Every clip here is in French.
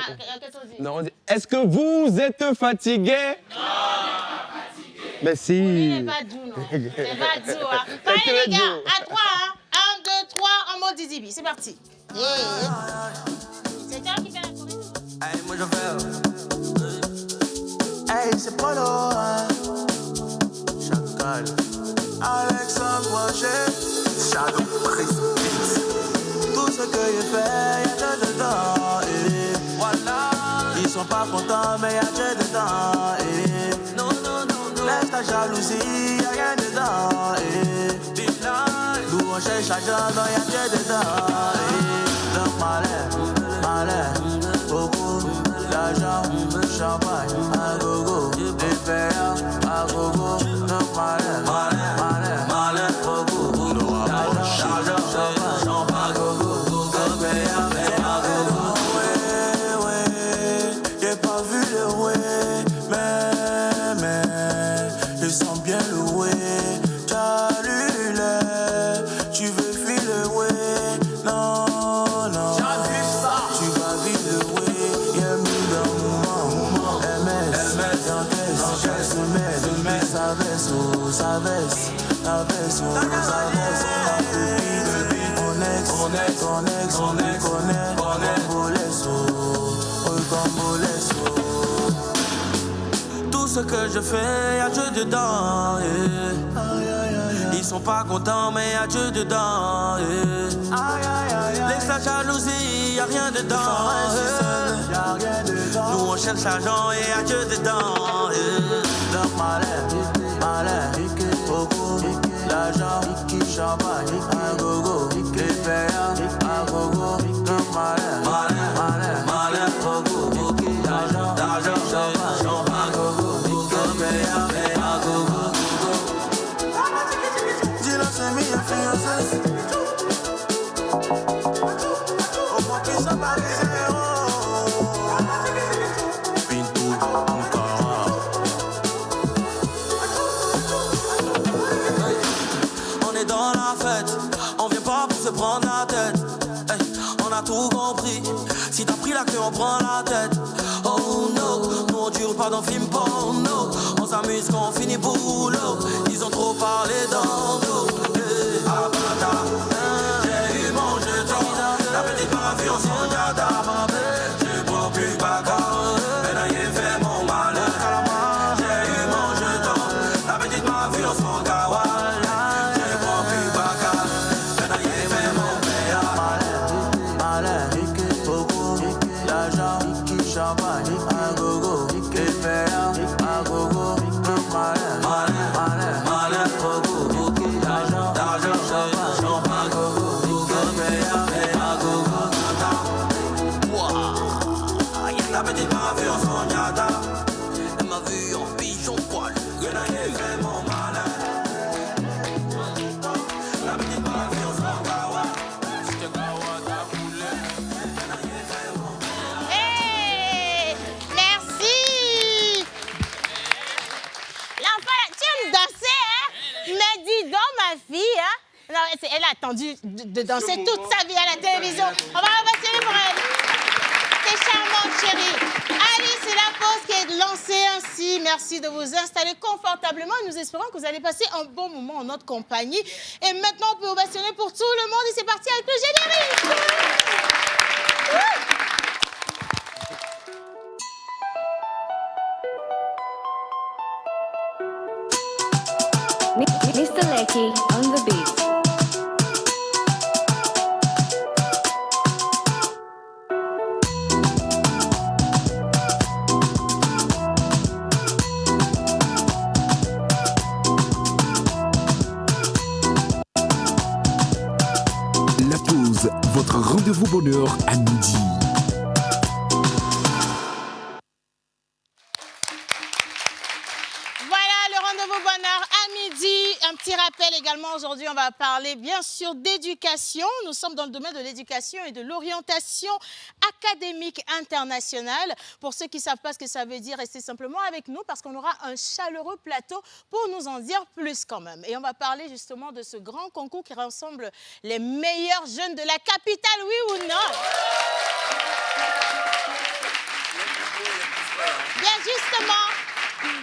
qu'est-ce qu'on dit? Non, on dit, est-ce que vous êtes fatigué? Non, mais si. Il n'est pas doux, non. C'est pas doux, hein. Allez, les gars, à 3, hein. 1, 2, 3, en mode Dizibi. C'est parti. Yeah. C'est toi qui fais la choré. Hey, moi je fais. Hey, c'est Polo, hein. Chacal. Alexandre Roger. Shadow Chris. Tout ce que je fais, y'a Dieu dedans. Et voilà. Ils sont pas contents, mais y'a Dieu dedans. Et non, non, non, non. Laisse ta jalousie, y'a rien dedans. Et nous on cherche l'argent, non, y'a Dieu dedans. Et donc malin, malin, beaucoup d'argent, champagne, à gogo, des payants, à gogo, donc malin, malin, malin, malin, beaucoup d'argent, champagne, à gogo, des payants, à gogo. Ouais, j'ai pas vu le ouais, mais, je sens bien le ouais, t'as tu veux filer ouais, non, non. Tu vas vivre le ouais, y'a mis dans mon moment. MS, encaisse, semaine, sa veste, sa veste, sa veste, sa veste. On ex, ton ex, on connaît, Cambolesso. Tout ce que je fais, y'a Dieu dedans. Ils sont pas contents, mais y'a Dieu dedans. Laisse la jalousie, y'a rien dedans. Nous on cherche l'argent et y'a Dieu dedans. Donc malin, malin, beaucoup d'argent, champagne, à gogo, les payants, à gogo. Donc malin, malin, malin, malin, beaucoup d'argent, champagne, à gogo, les payants, à gogo. Dis-la c'est mi influenceuse. Au moins qu'ils sont pas des héros. Pintou, Ankara. On est dans la fête, on vient pas pour se prendre la tête. Hey, on a tout compris, si t'as pris la queue on prend la tête. Oh no, nous on dure pas dans film porno. On s'amuse quand on finit boulot. Ils ont trop parlé dans nous. Abada, j'ai eu mon jeton. La petite m'a vu en son dada. Je bois plus bagarre, mais là il fait mon malheur. J'ai eu mon jeton. La petite m'a vu en son gawa. Je bois plus bagarre, mais là il fait mon meilleur. Malin, beaucoup d'argent, champagne, à gogo, les payants, à gogo, malin, malin, malin, malin, beaucoup d'argent, champagne, à gogo, les payants, à gogo. Wouah, la petite m'a vu en son yada, elle m'a vu en pigeon poil, elle a fait mon malin. La petite m'a vu en son gawa, c'était gawa ta poulette, elle a fait mon malin. Hey, merci. L'enfant, tu aimes danser, hein? Mais dis donc, ma fille, hein? Non, elle a attendu de danser toute sa vie à la télévision. On va remercier pour elle. C'est charmant, chérie. Allez, c'est la pause qui est lancée ainsi. Merci de vous installer confortablement. Nous espérons que vous allez passer un bon moment en notre compagnie. Et maintenant, on peut ovationner pour tout le monde. Et c'est parti avec le générique. Mr. Lecky on the beat. La pause, votre rendez-vous bonheur à midi. Voilà le rendez-vous bonheur à midi. Un petit rappel également, aujourd'hui, on va parler bien sûr d'éducation. Nous sommes dans le domaine de l'éducation et de l'orientation académique internationale. Pour ceux qui ne savent pas ce que ça veut dire, restez simplement avec nous parce qu'on aura un chaleureux plateau pour nous en dire plus quand même. Et on va parler justement de ce grand concours qui rassemble les meilleurs jeunes de la capitale, oui ou non? Bien justement,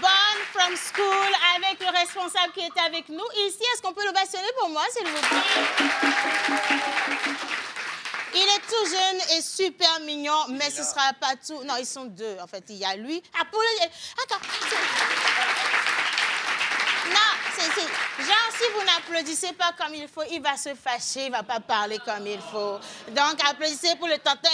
Bonne from School avec le responsable qui est avec nous. Ici, est-ce qu'on peut l'ovationner pour moi, s'il vous plaît? Il est tout jeune et super mignon, mais ce ne sera pas tout. Non, ils sont deux, en fait. Il y a lui. Attends. Non, c'est... Genre, si vous n'applaudissez pas comme il faut, il va se fâcher, il ne va pas parler comme il faut. Donc, applaudissez pour le totem.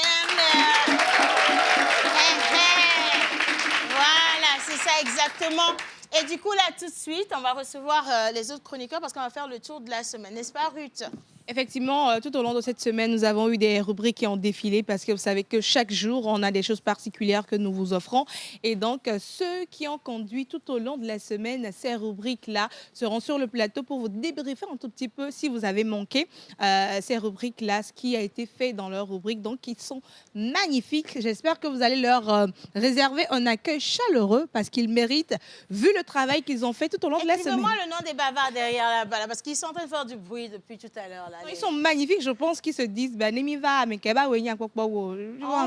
Voilà, c'est ça exactement. Et du coup, là, tout de suite, on va recevoir les autres chroniqueurs parce qu'on va faire le tour de la semaine. N'est-ce pas, Ruth? Effectivement, tout au long de cette semaine, nous avons eu des rubriques qui ont défilé parce que vous savez que chaque jour, on a des choses particulières que nous vous offrons. Et donc, ceux qui ont conduit tout au long de la semaine ces rubriques-là seront sur le plateau pour vous débriefer un tout petit peu si vous avez manqué ces rubriques-là, ce qui a été fait dans leurs rubriques. Donc, ils sont magnifiques. J'espère que vous allez leur réserver un accueil chaleureux parce qu'ils méritent, vu le travail qu'ils ont fait tout au long de la semaine. Écrivez-moi le nom des bavards derrière là-bas, là, parce qu'ils sont en train de faire du bruit depuis tout à l'heure. Ils sont magnifiques, je pense qu'ils se disent Nemi va, mais Keba, on verra bien,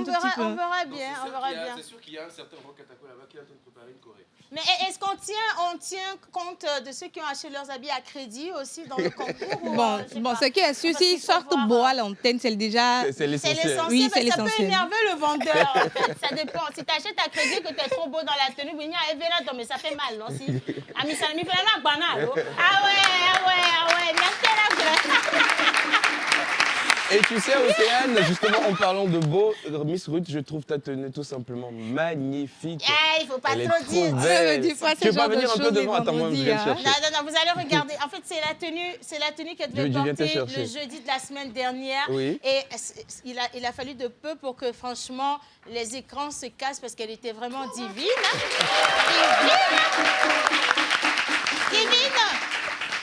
on verra bien. C'est sûr qu'il y a un certain Rock Atako là-bas qui est en train de préparer une choré. Mais est-ce qu'on tient compte de ceux qui ont acheté leurs habits à crédit aussi dans le concours? Bon, ce qui est sûr, s'ils sortent beau à l'antenne, c'est déjà... C'est l'essentiel. Oui, c'est mais ça peut l'essentiel. énerver le vendeur, en fait. Ça dépend. Si tu achètes à crédit que tu es trop beau dans la tenue, mais ça fait mal, non? Si... Ah ouais, Et tu sais, Océane, justement, en parlant de beau, Miss Ruth, je trouve ta tenue tout simplement magnifique. Il faut pas Elle est trop trop dire. belle. dis pas Tu ce veux pas genre de venir un peu choses devant? les Attends, moi, je vendredis, viens te hein. chercher. Non, vous allez regarder. En fait, c'est la tenue qu'elle devait Je viens te porter chercher. le jeudi de la semaine dernière. Oui. Et il a fallu de peu pour que, franchement, les écrans se cassent parce qu'elle était vraiment divine. Divine.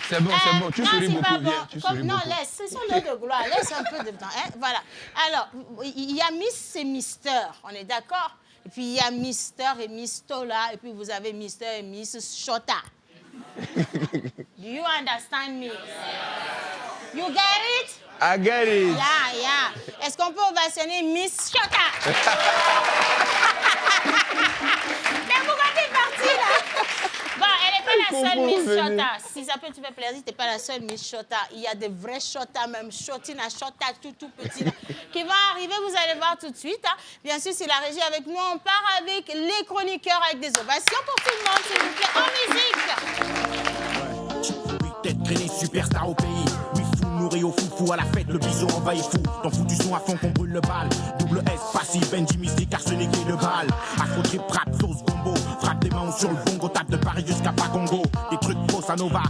C'est bon, tu souris c'est beaucoup, pas bon. viens, tu souris Non, beaucoup. laisse, c'est son heure de gloire. Laisse un peu de temps. Hein? Voilà. Alors, il y a Miss et Mister, on est d'accord? Et puis, il y a Mister et Miss Tola. Et puis, vous avez Mister et Miss Shota. Do you understand me? You get it? I get it. Yeah. Est-ce qu'on peut ovationner Miss Shota? Mais pourquoi t'es partie, là? Bon, elle n'est pas la seule Miss Shota. Si ça peut te faire plaisir, t'es pas la seule Miss Shota. Il y a des vrais Shota, même Shotina, Shota, tout petit, là, qui vont arriver, vous allez voir tout de suite. Hein. Bien sûr, c'est la régie avec nous. On part avec les chroniqueurs avec des ovations pour tout le monde, s'il vous plaît, en musique. Oui, tête grainée, superstar au pays. Oui, fou, nourri au foufou à la fête, le bison envahit fou. Dans fou du son à fond qu'on brûle le bal. Double S, passif, Benji mystique, arsenic et le bal. Afro trip, rap, sauce, gombo. Frappe des mains sur le bongo, tape de Paris jusqu'à Pagongo. Des trucs bossa nova,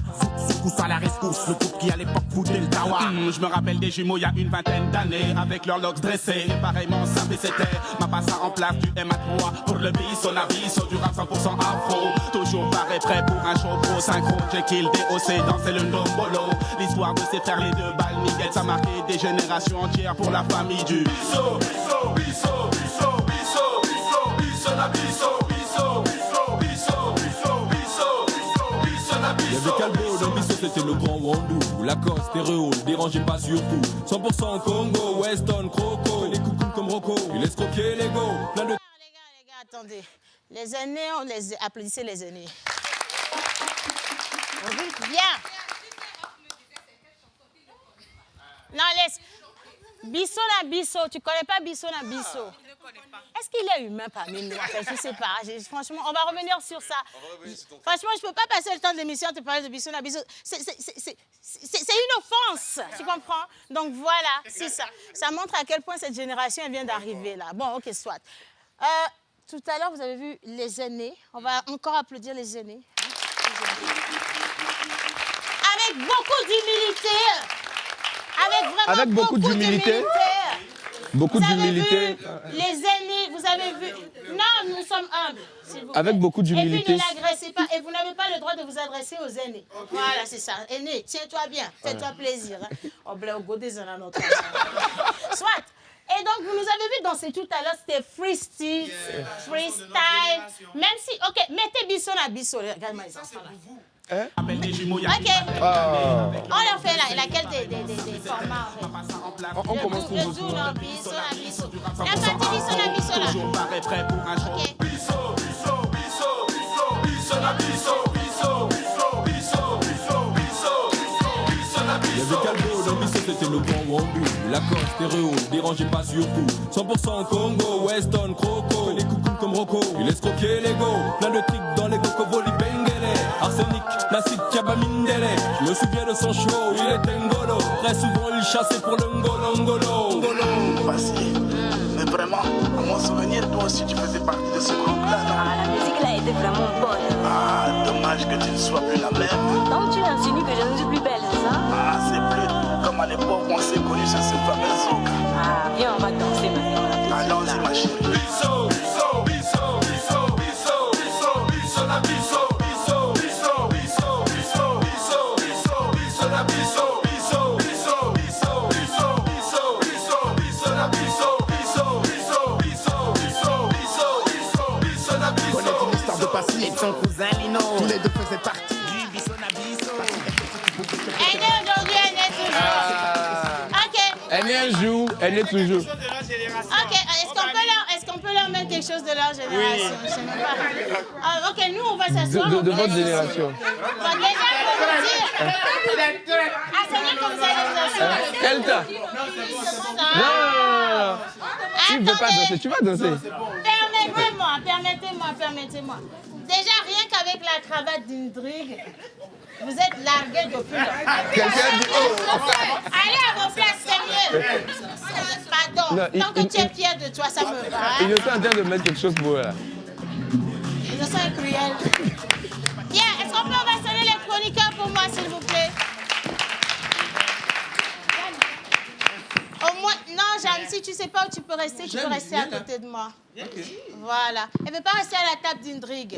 secousse à la rescousse. Le groupe qui à l'époque foutait le tawa. Je me rappelle des jumeaux il y a une vingtaine d'années. Avec leurs locks dressés, pareillement simple et c'était. Ma passe en place du MA3. Pour le biso, la biso, du rap 100% afro. Toujours pareil, prêt pour un show pro synchro. Jekyll, DOC, danser le ndombolo. L'histoire de ces frères, les deux balles, Miguel, ça a marqué des générations entières pour la famille du biso, biso, biso, biso, biso, biso, biso, la biso, biso, biso, biso, biso, biso, biso, la biso. Y'avait Calbo, dans Bisso c'était le grand Wandou. Lacoste, stéréo, ne dérangez pas surtout. 100% Congo, Weston, Croco. Les coucous comme Rocco, il laisse croquer l'ego. Plein de... Les gars, attendez. Les aînés, on les applaudissez les aînés. Bien. Non, laisse. Bisso na Bisso, tu connais pas Bisso na Bisso? Est-ce qu'il est humain parmi nous? En fait, je sais pas. Franchement, on va revenir sur ça. Franchement, je peux pas passer le temps de l'émission à te parler de Bisso na Bisso. C'est une offense, tu comprends? Donc voilà, c'est ça. Ça montre à quel point cette génération vient d'arriver là. Bon, ok, soit. Tout à l'heure, vous avez vu les aînés. On va encore applaudir les aînés. Avec beaucoup d'humilité. Avec vraiment beaucoup d'humilité. Beaucoup d'humilité. Les aînés, vous avez vu. Non, nous sommes humbles, s'il vous plaît. Avec beaucoup d'humilité. Et puis ne l'agressez pas. Et vous n'avez pas le droit de vous adresser aux aînés. Voilà, c'est ça. Aîné, tiens-toi bien. Fais-toi plaisir. Au blé, au godé, c'est notre soit. Et donc, vous nous avez vu danser tout à l'heure, c'était freestyle. Même si, ok, mettez Bisso na Bisso. Regarde-moi les enfants là. Ok. On leur fait laquelle des formats. On commence tout Le doucement. Bisso na Bisso. La partie Bisso na Bisso là. Ok. c'était le grand Wandu. Lacoste, stéréo, dérangez pas surtout. 100% Congo, Weston, Croco. Les coucous comme Rocco, il laisse croquer les go. Plein de tricks dans les cocoboli bengele. Arsenic, l'acide Mindele. Je me souviens de son show, il était ngolo. Très souvent il chassait pour le ngolo. Passé. Mais vraiment, à mon souvenir, toi aussi tu faisais partie de ce groupe-là, non? Ah, la musique là était vraiment bonne. Ah, dommage que tu ne sois plus la même. Donc tu insinues que je ne suis plus belle, c'est ça? Ah, c'est plus comme à l'époque où on s'est connus sur ce fameux zouk. Ah, viens, on va danser maintenant. Allons-y, ma chérie. Et son cousin Lino. Tous les deux faisaient partie du Bisso Nabisso. Elle est aujourd'hui, elle est toujours. Ok. Elle est un jour, elle est toujours. Ok, est-ce qu'on peut leur mettre quelque chose de leur génération? Je sais même pas. Ah, ok, nous on va s'asseoir. De votre génération. Bon, déjà, pour vous dire. Ah, c'est bien que vous allez vous asseoir. Elta. Non. Tu ne veux pas danser, tu vas danser. Permettez-moi. Déjà, rien qu'avec la cravate d'Indrig, vous êtes largués depuis longtemps. Quelqu'un dit oh. Allez à vos places, c'est mieux. Pardon, Non, tant que tu es fier de toi, ça me va. Il est en train de mettre quelque chose pour eux là. Je sens cruel. Bien, est-ce qu'on peut ovationner les chroniqueurs pour moi, s'il vous plaît? Au moins, non, Jeanne, si tu sais pas où tu peux rester, tu peux rester à côté de moi. Voilà. Elle ne veut pas rester à la table d'Indrig.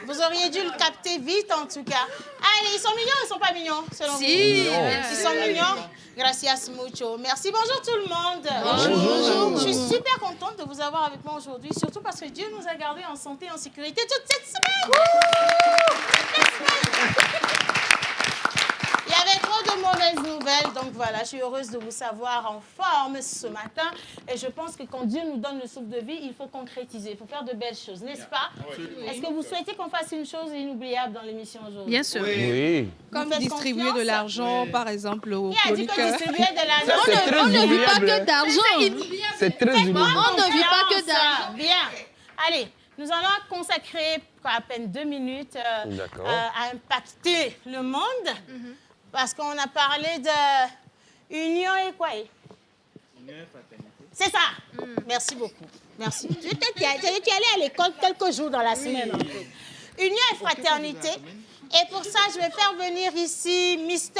Vous auriez dû le capter vite, en tout cas. Allez, ils sont mignons ou ils sont pas mignons, selon vous? Ils sont mignons. Gracias mucho. Merci. Bonjour tout le monde. Bonjour. Je suis super contente de vous avoir avec moi aujourd'hui, surtout parce que Dieu nous a gardés en santé et en sécurité toute cette semaine. Il y avait trop de mauvaises nouvelles, donc voilà, je suis heureuse de vous savoir en forme ce matin. Et je pense que quand Dieu nous donne le souffle de vie, il faut concrétiser, il faut faire de belles choses, n'est-ce pas? Est-ce que vous souhaitez qu'on fasse une chose inoubliable dans l'émission aujourd'hui? Bien sûr. Oui. Comme distribuer de l'argent, par exemple, aux Qui a dit que chroniqueurs. distribuer de l'argent? On ne vit pas que d'argent. C'est très humiliant. On ne vit pas que d'argent. Bien. Allez, nous allons consacrer à peine 2 minutes à impacter le monde. Parce qu'on a parlé de union et quoi? Union et fraternité. C'est ça. Merci beaucoup. Merci. Tu es allé à l'école quelques jours dans la semaine. En fait. Union et fraternité. Et pour ça, je vais faire venir ici Mrs.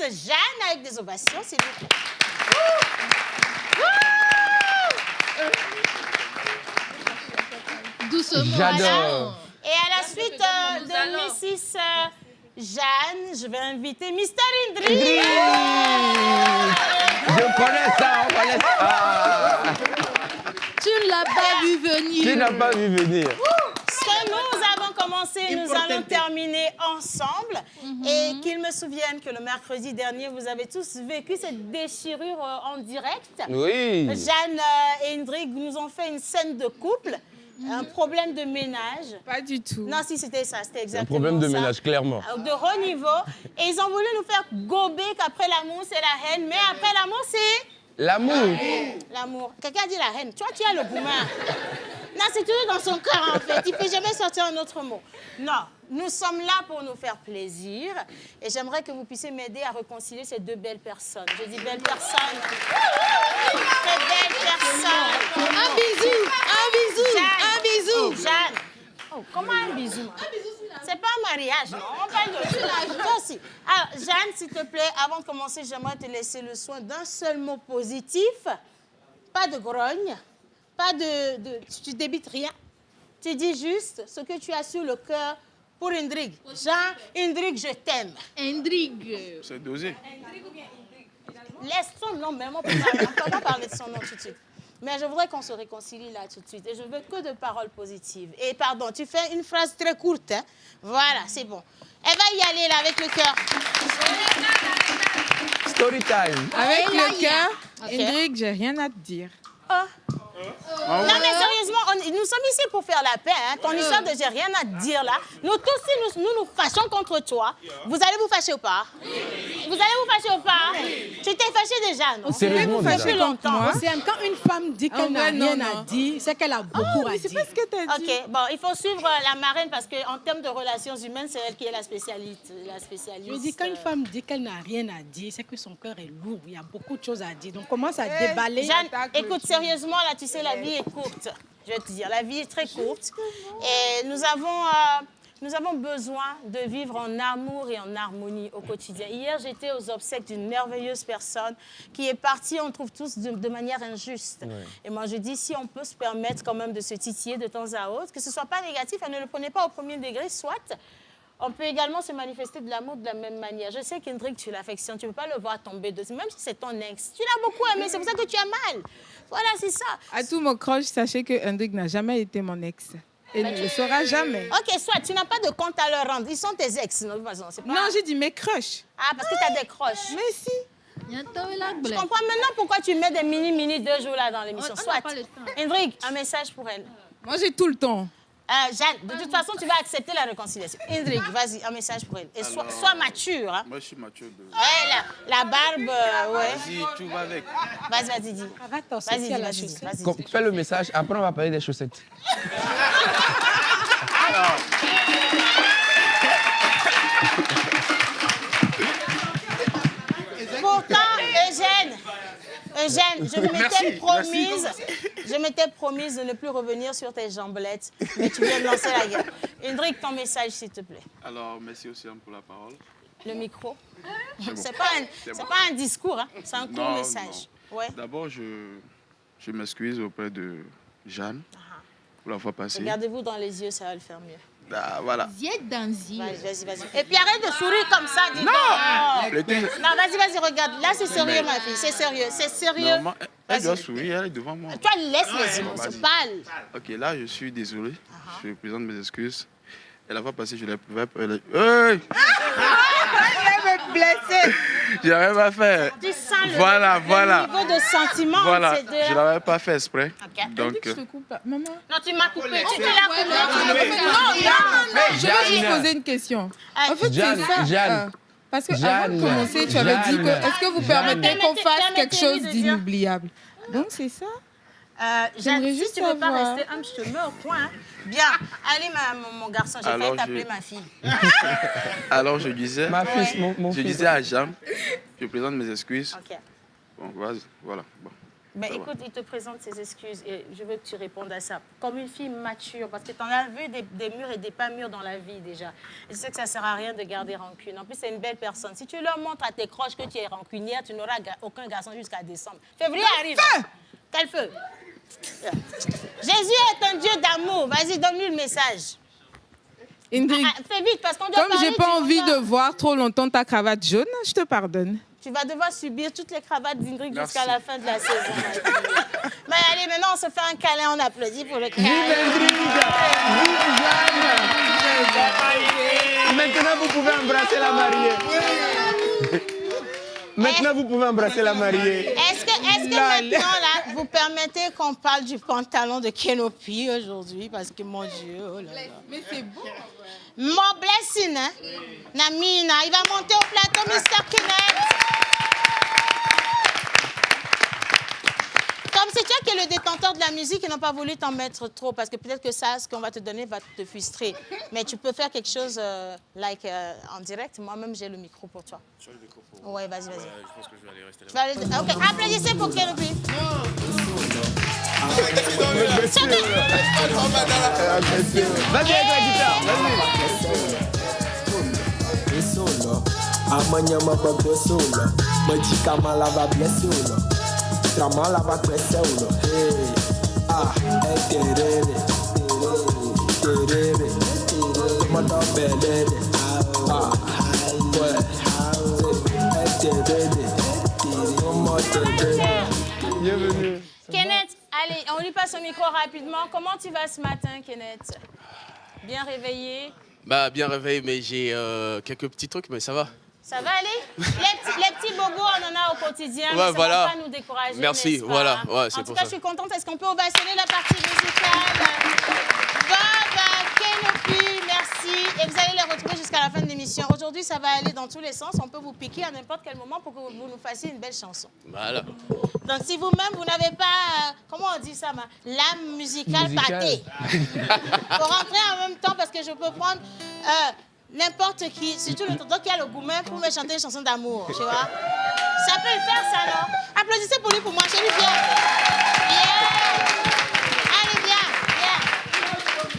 Jeanne avec des ovations, s'il vous plaît. Doucement. J'adore. Et à la suite de Mrs. Jeanne, je vais inviter Mr. Indri. Je connais ça, on connaît ça. Tu ne l'as pas vu venir. Tu n'as pas vu venir. Ce que nous avons commencé, nous allons terminer ensemble. Et qu'il me souvienne que le mercredi dernier, vous avez tous vécu cette déchirure en direct. Oui. Jeanne et Indri nous ont fait une scène de couple. Un problème de ménage. Pas du tout. Non, si, c'était ça, c'était exactement ça. Un problème de ménage, clairement. De haut niveau. Et ils ont voulu nous faire gober qu'après l'amour, c'est la haine. Mais après l'amour, c'est... L'amour. L'amour. Quelqu'un dit la haine. Toi, tu as le boomer. Non, c'est toujours dans son cœur, en fait. Il ne peut jamais sortir un autre mot. Non, nous sommes là pour nous faire plaisir. Et j'aimerais que vous puissiez m'aider à réconcilier ces 2 belles personnes. Je dis belles personnes. Ces belles personnes. Un bisou. Jeanne. Un bisou. Jeanne. Oh, comment un bisou? C'est pas un mariage, non? On parle de toi aussi. Alors, Jeanne, s'il te plaît, avant de commencer, j'aimerais te laisser le soin d'un seul mot positif. Pas de grogne. Pas de... Tu débites rien. Tu dis juste ce que tu as sur le cœur pour Indrig. Jean, Indrig, je t'aime. Indrig. C'est dosé. Indrig ou bien Indrig? Laisse son nom, mais on peut pas parler de son nom tout de suite. Mais je voudrais qu'on se réconcilie là tout de suite. Et je veux que de paroles positives. Et pardon, tu fais une phrase très courte. Hein? Voilà, c'est bon. Elle va y aller là avec le cœur. Story time. Avec le cœur, Indrig, j'ai rien à te dire. Oh. Non, mais sérieusement, nous sommes ici pour faire la paix. Hein. Ton histoire de j'ai rien à te dire là. Nous tous, si nous fâchons contre toi, vous allez vous fâcher ou pas? Vous allez vous fâcher ou pas? Tu t'es fâché déjà, non? Sérieusement, Depuis longtemps. Quand une femme dit qu'elle n'a rien à dire, c'est qu'elle a beaucoup à dire. C'est pas ce que tu as dit. OK, bon, il faut suivre la marraine parce qu'en termes de relations humaines, c'est elle qui est la spécialiste. Je dis, quand une femme dit qu'elle n'a rien à dire, c'est que son cœur est lourd. Il y a beaucoup de choses à dire. Donc, commence à déballer. Jeanne, écoute, sérieusement, là, tu sais, la vie est courte. Je vais te dire, la vie est très courte. Et nous avons besoin de vivre en amour et en harmonie au quotidien. Hier, j'étais aux obsèques d'une merveilleuse personne qui est partie, on trouve tous, de manière injuste. Ouais. Et moi, je dis, si on peut se permettre quand même de se titiller de temps à autre, que ce ne soit pas négatif, ne le prenez pas au premier degré, soit... On peut également se manifester de l'amour de la même manière. Je sais qu'Hendrik, tu l'affectionnes, tu ne peux pas le voir tomber dessus, même si c'est ton ex. Tu l'as beaucoup aimé, c'est pour ça que tu as mal. Voilà, c'est ça. À tout mon croche, sachez que Hendrik n'a jamais été mon ex. Et ne le saura jamais. OK, soit, tu n'as pas de compte à leur rendre. Ils sont tes ex, de toute façon. Pas... Non, j'ai dit mes crushs. Ah, parce que tu as des crushs. Mais si. Je comprends maintenant pourquoi tu mets des mini 2 jours là dans l'émission. Soit. Hendrik, un message pour elle. Moi, j'ai tout le temps. Jeanne, de toute façon, tu vas accepter la réconciliation. Hendrik, vas-y, un message pour elle. Et sois mature. Hein. Moi, je suis mature. La barbe, ouais. Vas-y, tout va avec. Vas-y, dis. Vas-y. Fais le message, après on va parler des chaussettes. Pourtant, Eugène, je m'étais promise de ne plus revenir sur tes jambelettes, mais tu viens de lancer la guerre. Hendrik, ton message, s'il te plaît. Alors, merci aussi pour la parole. Le micro. C'est pas un discours, hein. C'est un court message. Ouais. D'abord, je m'excuse auprès de Jeanne pour la fois passée. Regardez-vous dans les yeux, ça va le faire mieux. Ah, voilà. Vas-y. Et puis arrête de sourire comme ça, dis non, vas-y, regarde. Là, c'est sérieux, ma fille. C'est sérieux. Non, elle doit sourire, elle est devant moi. Toi, laisse les émotions, parle. OK, là, je suis désolé. Je présente mes excuses. Et la fois passée, je l'ai prouvé. Hey! Elle me blesser. Je l'avais pas fait. Tu sens le niveau de sentiment. Voilà, je l'avais pas fait exprès. Okay. Donc, je te coupe pas. Maman. Non, tu m'as coupé. Tu l'as coupé. Non. Je veux juste poser une question. En fait, Jeanne. Parce que avant de commencer, tu avais dit que est-ce que vous permettez qu'on fasse quelque chose d'inoubliable? Donc, c'est ça. Jeanne, si tu ne veux pas rester humble, je te mets au coin. Hein. Bien. Allez, mon garçon, j'ai failli t'appeler ma fille. Alors, je disais, je disais à Jeanne, je présente mes excuses. OK. Bon, vas-y, voilà. Bon, mais écoute, il te présente ses excuses et je veux que tu répondes à ça. Comme une fille mature, parce que tu en as vu des murs et des pas mûrs dans la vie déjà. Et je sais que ça ne sert à rien de garder rancune. En plus, c'est une belle personne. Si tu leur montres à tes croches que tu es rancunière, tu n'auras aucun garçon jusqu'à décembre. Février arrive. Quel feu? Jésus est un Dieu d'amour. Vas-y, donne-lui le message. Hendrik, fais vite parce qu'on doit comme j'ai pas envie de voir trop longtemps ta cravate jaune, je te pardonne. Tu vas devoir subir toutes les cravates d'Hendrik jusqu'à la fin de la saison. Mais allez, maintenant, on se fait un câlin, on applaudit pour le câlin. Vive Hendrik! Vive Jeanne! Maintenant, vous pouvez embrasser la mariée. Maintenant, vous pouvez embrasser la mariée. Est-ce que maintenant, là, vous permettez qu'on parle du pantalon de Kenopi aujourd'hui? Parce que, mon Dieu, oh là là. Mais c'est beau. Mon blessing, hein? Namina, il va monter au plateau, Mr. Kenneth. Comme c'est toi qui es le détenteur de la musique, ils n'ont pas voulu t'en mettre trop parce que peut-être que ça, ce qu'on va te donner va te frustrer. Mais tu peux faire quelque chose en direct. Moi-même, j'ai le micro pour toi. Tu as le micro pour moi? Ouais, vas-y. Je pense que je vais aller rester là. OK, applaudissez pour Kenopi. Vas-y avec la guitare, Bienvenue. Kenneth, allez, on lui passe au micro rapidement. Comment tu vas ce matin, Kenneth? Bien réveillé? Bah, bien réveillé, mais j'ai quelques petits trucs, mais ça va. Ça va aller? Les petits bobos, on en a au quotidien. Ouais, mais ça voilà. va pas nous décourager. Merci, n'est-ce pas? voilà. Ouais, c'est en tout pour cas, ça. je suis contente. Est-ce qu'on peut ovationner la partie musicale? Bob, Kenopi, merci. Et vous allez les retrouver jusqu'à la fin de l'émission. Aujourd'hui, ça va aller dans tous les sens. On peut vous piquer à n'importe quel moment pour que vous nous fassiez une belle chanson. Voilà. Donc, si vous-même, vous n'avez pas, comment on dit ça, l'âme musicale pâtée, faut rentrer en même temps parce que je peux prendre n'importe qui, surtout le tonton qui a le gourmet pour me chanter une chanson d'amour, tu vois. Ça peut le faire, ça, non? Applaudissez pour lui, pour moi, chérie, viens. Allez,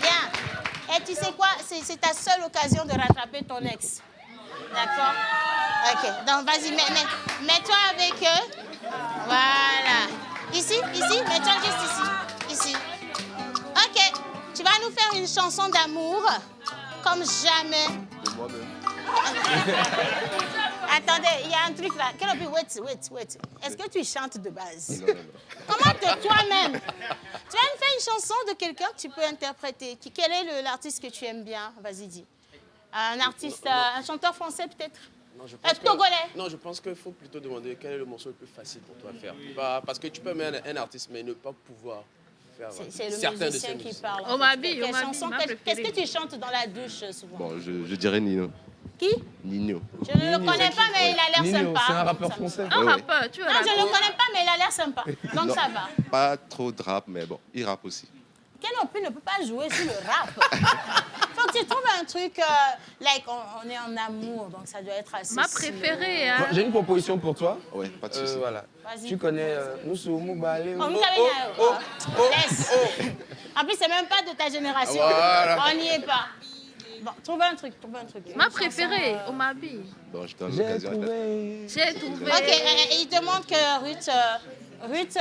viens. Et tu sais quoi? C'est ta seule occasion de rattraper ton ex. D'accord? Ok, donc vas-y, mets-toi avec eux. Voilà. Ici, mets-toi juste ici. Ok, tu vas nous faire une chanson d'amour comme jamais. De moi-même. Attendez, il y a un truc là. Wait. Est-ce que tu chantes de base? Non. Comment toi-même? Tu vas me faire une chanson de quelqu'un que tu peux interpréter. Quel est l'artiste que tu aimes bien? Vas-y, dis. Un artiste, un chanteur français peut-être? Non, je pense Togolais. Non, je pense qu'il faut plutôt demander quel est le morceau le plus facile pour toi à faire. Parce que tu peux aimer un artiste, mais ne pas pouvoir faire c'est le certains de musicien ses qui musiques. parle. Qu'est-ce que tu chantes dans la douche souvent? Bon, je dirais Nino. Qui? Nino. Je ne le connais pas, mais il a l'air sympa. C'est un rappeur français. Un rappeur, tu vois. Non, je ne le connais pas, mais il a l'air sympa. Donc Non, ça va. Pas trop de rap, mais bon, il rappe aussi. Kenopi ne peut pas jouer sur le rap. Faut que tu trouves un truc, on est en amour, donc ça doit être assez. Ma préférée, hein. J'ai une proposition pour toi. Ouais, pas de souci. Voilà. Vas-y. Tu connais Moussou Moubalé. Laisse. En plus, c'est même pas de ta génération. Voilà. On n'y est pas. Bon, trouve un truc. Ma préférée, Omabi. Bon, je donne l'occasion. J'ai trouvé. Ok, il demande que Ruth,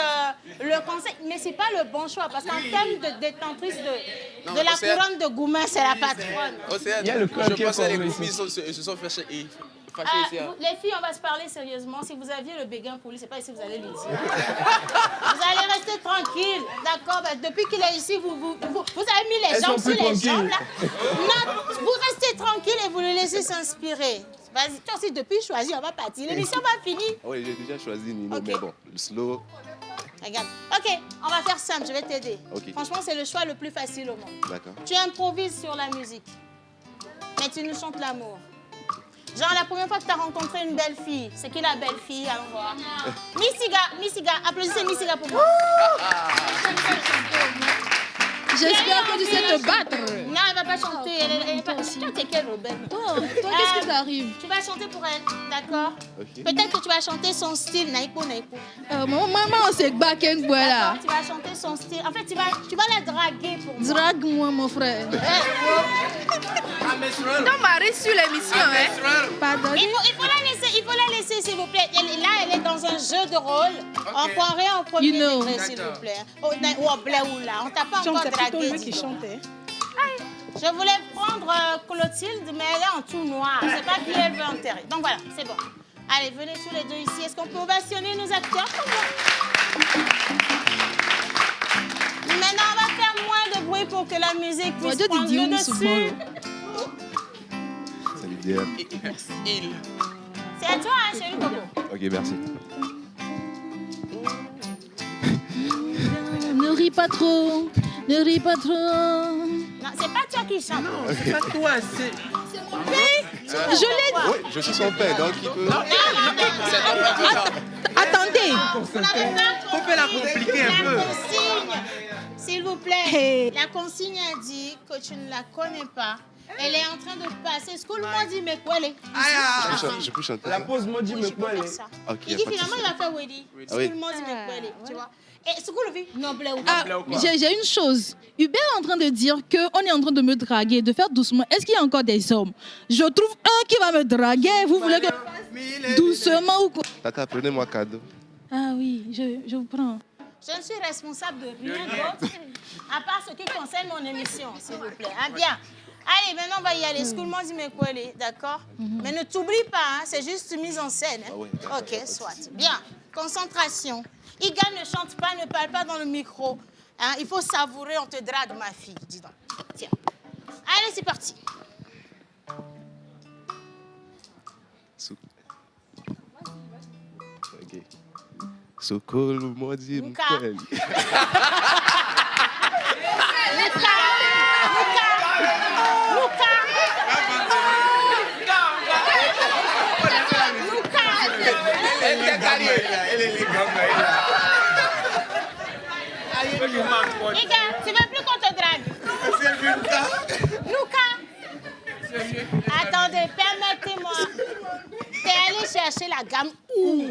le conseil, mais c'est pas le bon choix parce qu'en termes de détentrice de la couronne de Goumin, c'est la patronne. Il y a le club qui est Je pense que les formé copines ici. se sont fâchées ici. Les filles, on va se parler sérieusement. Si vous aviez le béguin pour lui, c'est pas ici que vous allez le dire. Vous allez rester tranquille, d'accord? Depuis qu'il est ici, vous avez mis les jambes sur les jambes là. Non, vous restez tranquille et vous le laissez s'inspirer. Vas-y, toi aussi, depuis choisi, on va partir. L'émission va finir. Oui, j'ai déjà choisi Nino, mais bon, le slow. Regarde. Ok, on va faire simple, je vais t'aider. Okay. Franchement, c'est le choix le plus facile au monde. D'accord. Tu improvises sur la musique, mais tu nous chantes l'amour. Genre, la première fois que tu as rencontré une belle fille, c'est qui la belle fille? Allons voir. Missiga, applaudissez Missiga pour moi. J'espère que tu sais te battre. Non, elle va pas chanter. Elle est pas... Toi, t'es quelle, Robert? Toi, qu'est-ce qui t'arrive? Tu vas chanter pour elle, d'accord? Okay. Peut-être que tu vas chanter son style, naïpo. Maman, c'est backen, voilà. Tu vas chanter son style. En fait, tu vas la draguer pour moi. Drague-moi, mon frère. Ton mari sur l'émission, hein? Pardon. Il faut la laisser, s'il vous plaît. Là, elle est dans un jeu de rôle. On croirait en premier degré, s'il vous plaît. On t'a pas encore dragué. C'est lui qui chantait. Je voulais prendre Clotilde, mais elle est en tout noir. Je ne sais pas qui elle veut enterrer. Donc voilà, c'est bon. Allez, venez tous les deux ici. Est-ce qu'on peut ovationner nos acteurs? Maintenant, on va faire moins de bruit pour que la musique puisse prendre le dessus. C'est l'idéal. C'est à toi, hein, chérie Coco. Ok, merci. Ne ris pas trop. Ne ris pas trop. Non, c'est pas toi qui chante. Non, c'est pas toi, c'est... Je l'ai dit. Oui, je suis son père, donc il peut... Attendez. Vous n'avez pas compris la compliquer un peu. La consigne, s'il vous plaît. La consigne a dit que tu ne la connais pas. Elle est en train de passer. Ce que le mot dit, mais quoi elle est? Je peux chanter. La pause m'a dit, mais quoi elle est? Il dit finalement, il a fait Weddy. Ce que le mot dit, mais quoi elle est? Tu vois? Et ce que le vit, noble ou pas? J'ai une chose. Hubert est en train de dire qu'on est en train de me draguer, de faire doucement. Est-ce qu'il y a encore des hommes? Je trouve un qui va me draguer. Vous voulez que... Doucement ou quoi? Tata, prenez-moi cadeau. Ah oui, je vous prends. Je ne suis responsable de rien d'autre, à part ce qui concerne mon émission, s'il vous plaît. Ah, bien. Allez, maintenant, on va y aller. School dit mais quoi, d'accord? Mais ne t'oublie pas, hein, c'est juste mise en scène. Hein. Ah ouais, ok, soit. Bien. Concentration. Iga ne chante pas, ne parle pas dans le micro. Hein, il faut savourer, on te drague, ma fille. Dis donc. Tiens. Allez, c'est parti. Souk. Sokolo Modi Luka. Mkweli. Ika, tu veux plus qu'on te drague? Luka. Attendez, permettez-moi. T'es allé chercher la gamme où?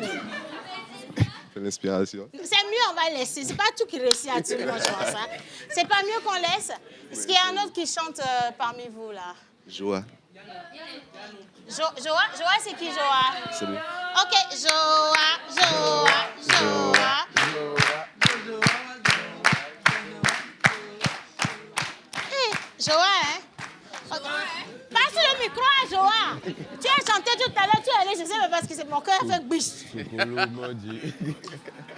C'est l'inspiration. C'est mieux, on va laisser. C'est pas tout qui réussit à tout le monde, je pense. Hein. C'est pas mieux qu'on laisse. Est-ce qu'il y a un autre qui chante parmi vous, là? Joie. Joa, c'est qui, Joa? C'est lui. Ok, Joa. Hey, Joa, hein? Okay. Passe le micro à Joa. Tu as chanté tout à l'heure, tu es allé, je sais pas parce que c'est mon cœur fait biche.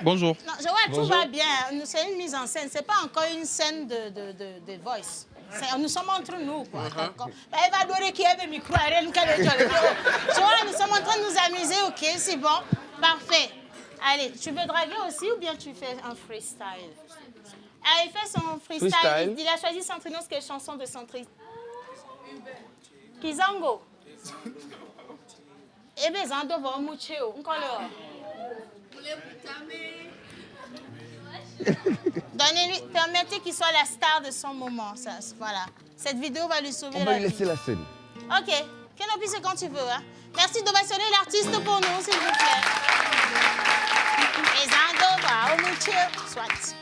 Bonjour. Non, Joa, tout va bien. C'est une mise en scène. C'est pas encore une scène de voice. Nous sommes entre nous, quoi. Elle va adorer qui a le micro. Joa, nous sommes en train de nous amuser, ok? C'est bon. Parfait. Allez, tu veux draguer aussi ou bien tu fais un freestyle? Il fait son freestyle. Il a choisi Centrinos, quelle chanson de Centrinos? Kizango. Eh bien, Zando va moucher. Donnez-lui, permettez qu'il soit la star de son moment. Ça, voilà. Cette vidéo va lui sauver On la va lui vie. laisser la scène. Ok. Kenopi, c'est quand tu veux. Hein? Merci d'ovationner l'artiste pour nous, s'il vous plaît. Les Zando va moucher. Soit.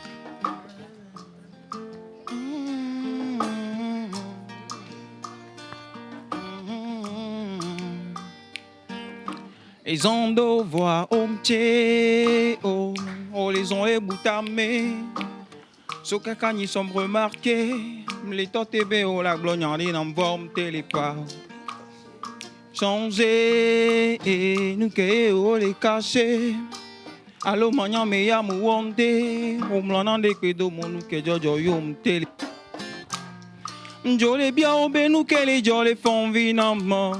Les ondos voient au mtier, oh, les ont les boutamés. So kakani sont remarqués, les totébé, oh, la glognari n'en vorme télépas. Changer, nous que oh, les cacher. Allo manya me ya mu wonde, mlana de que do monu que jojo yom télé. Jole bien au benou que les jole font vinamment.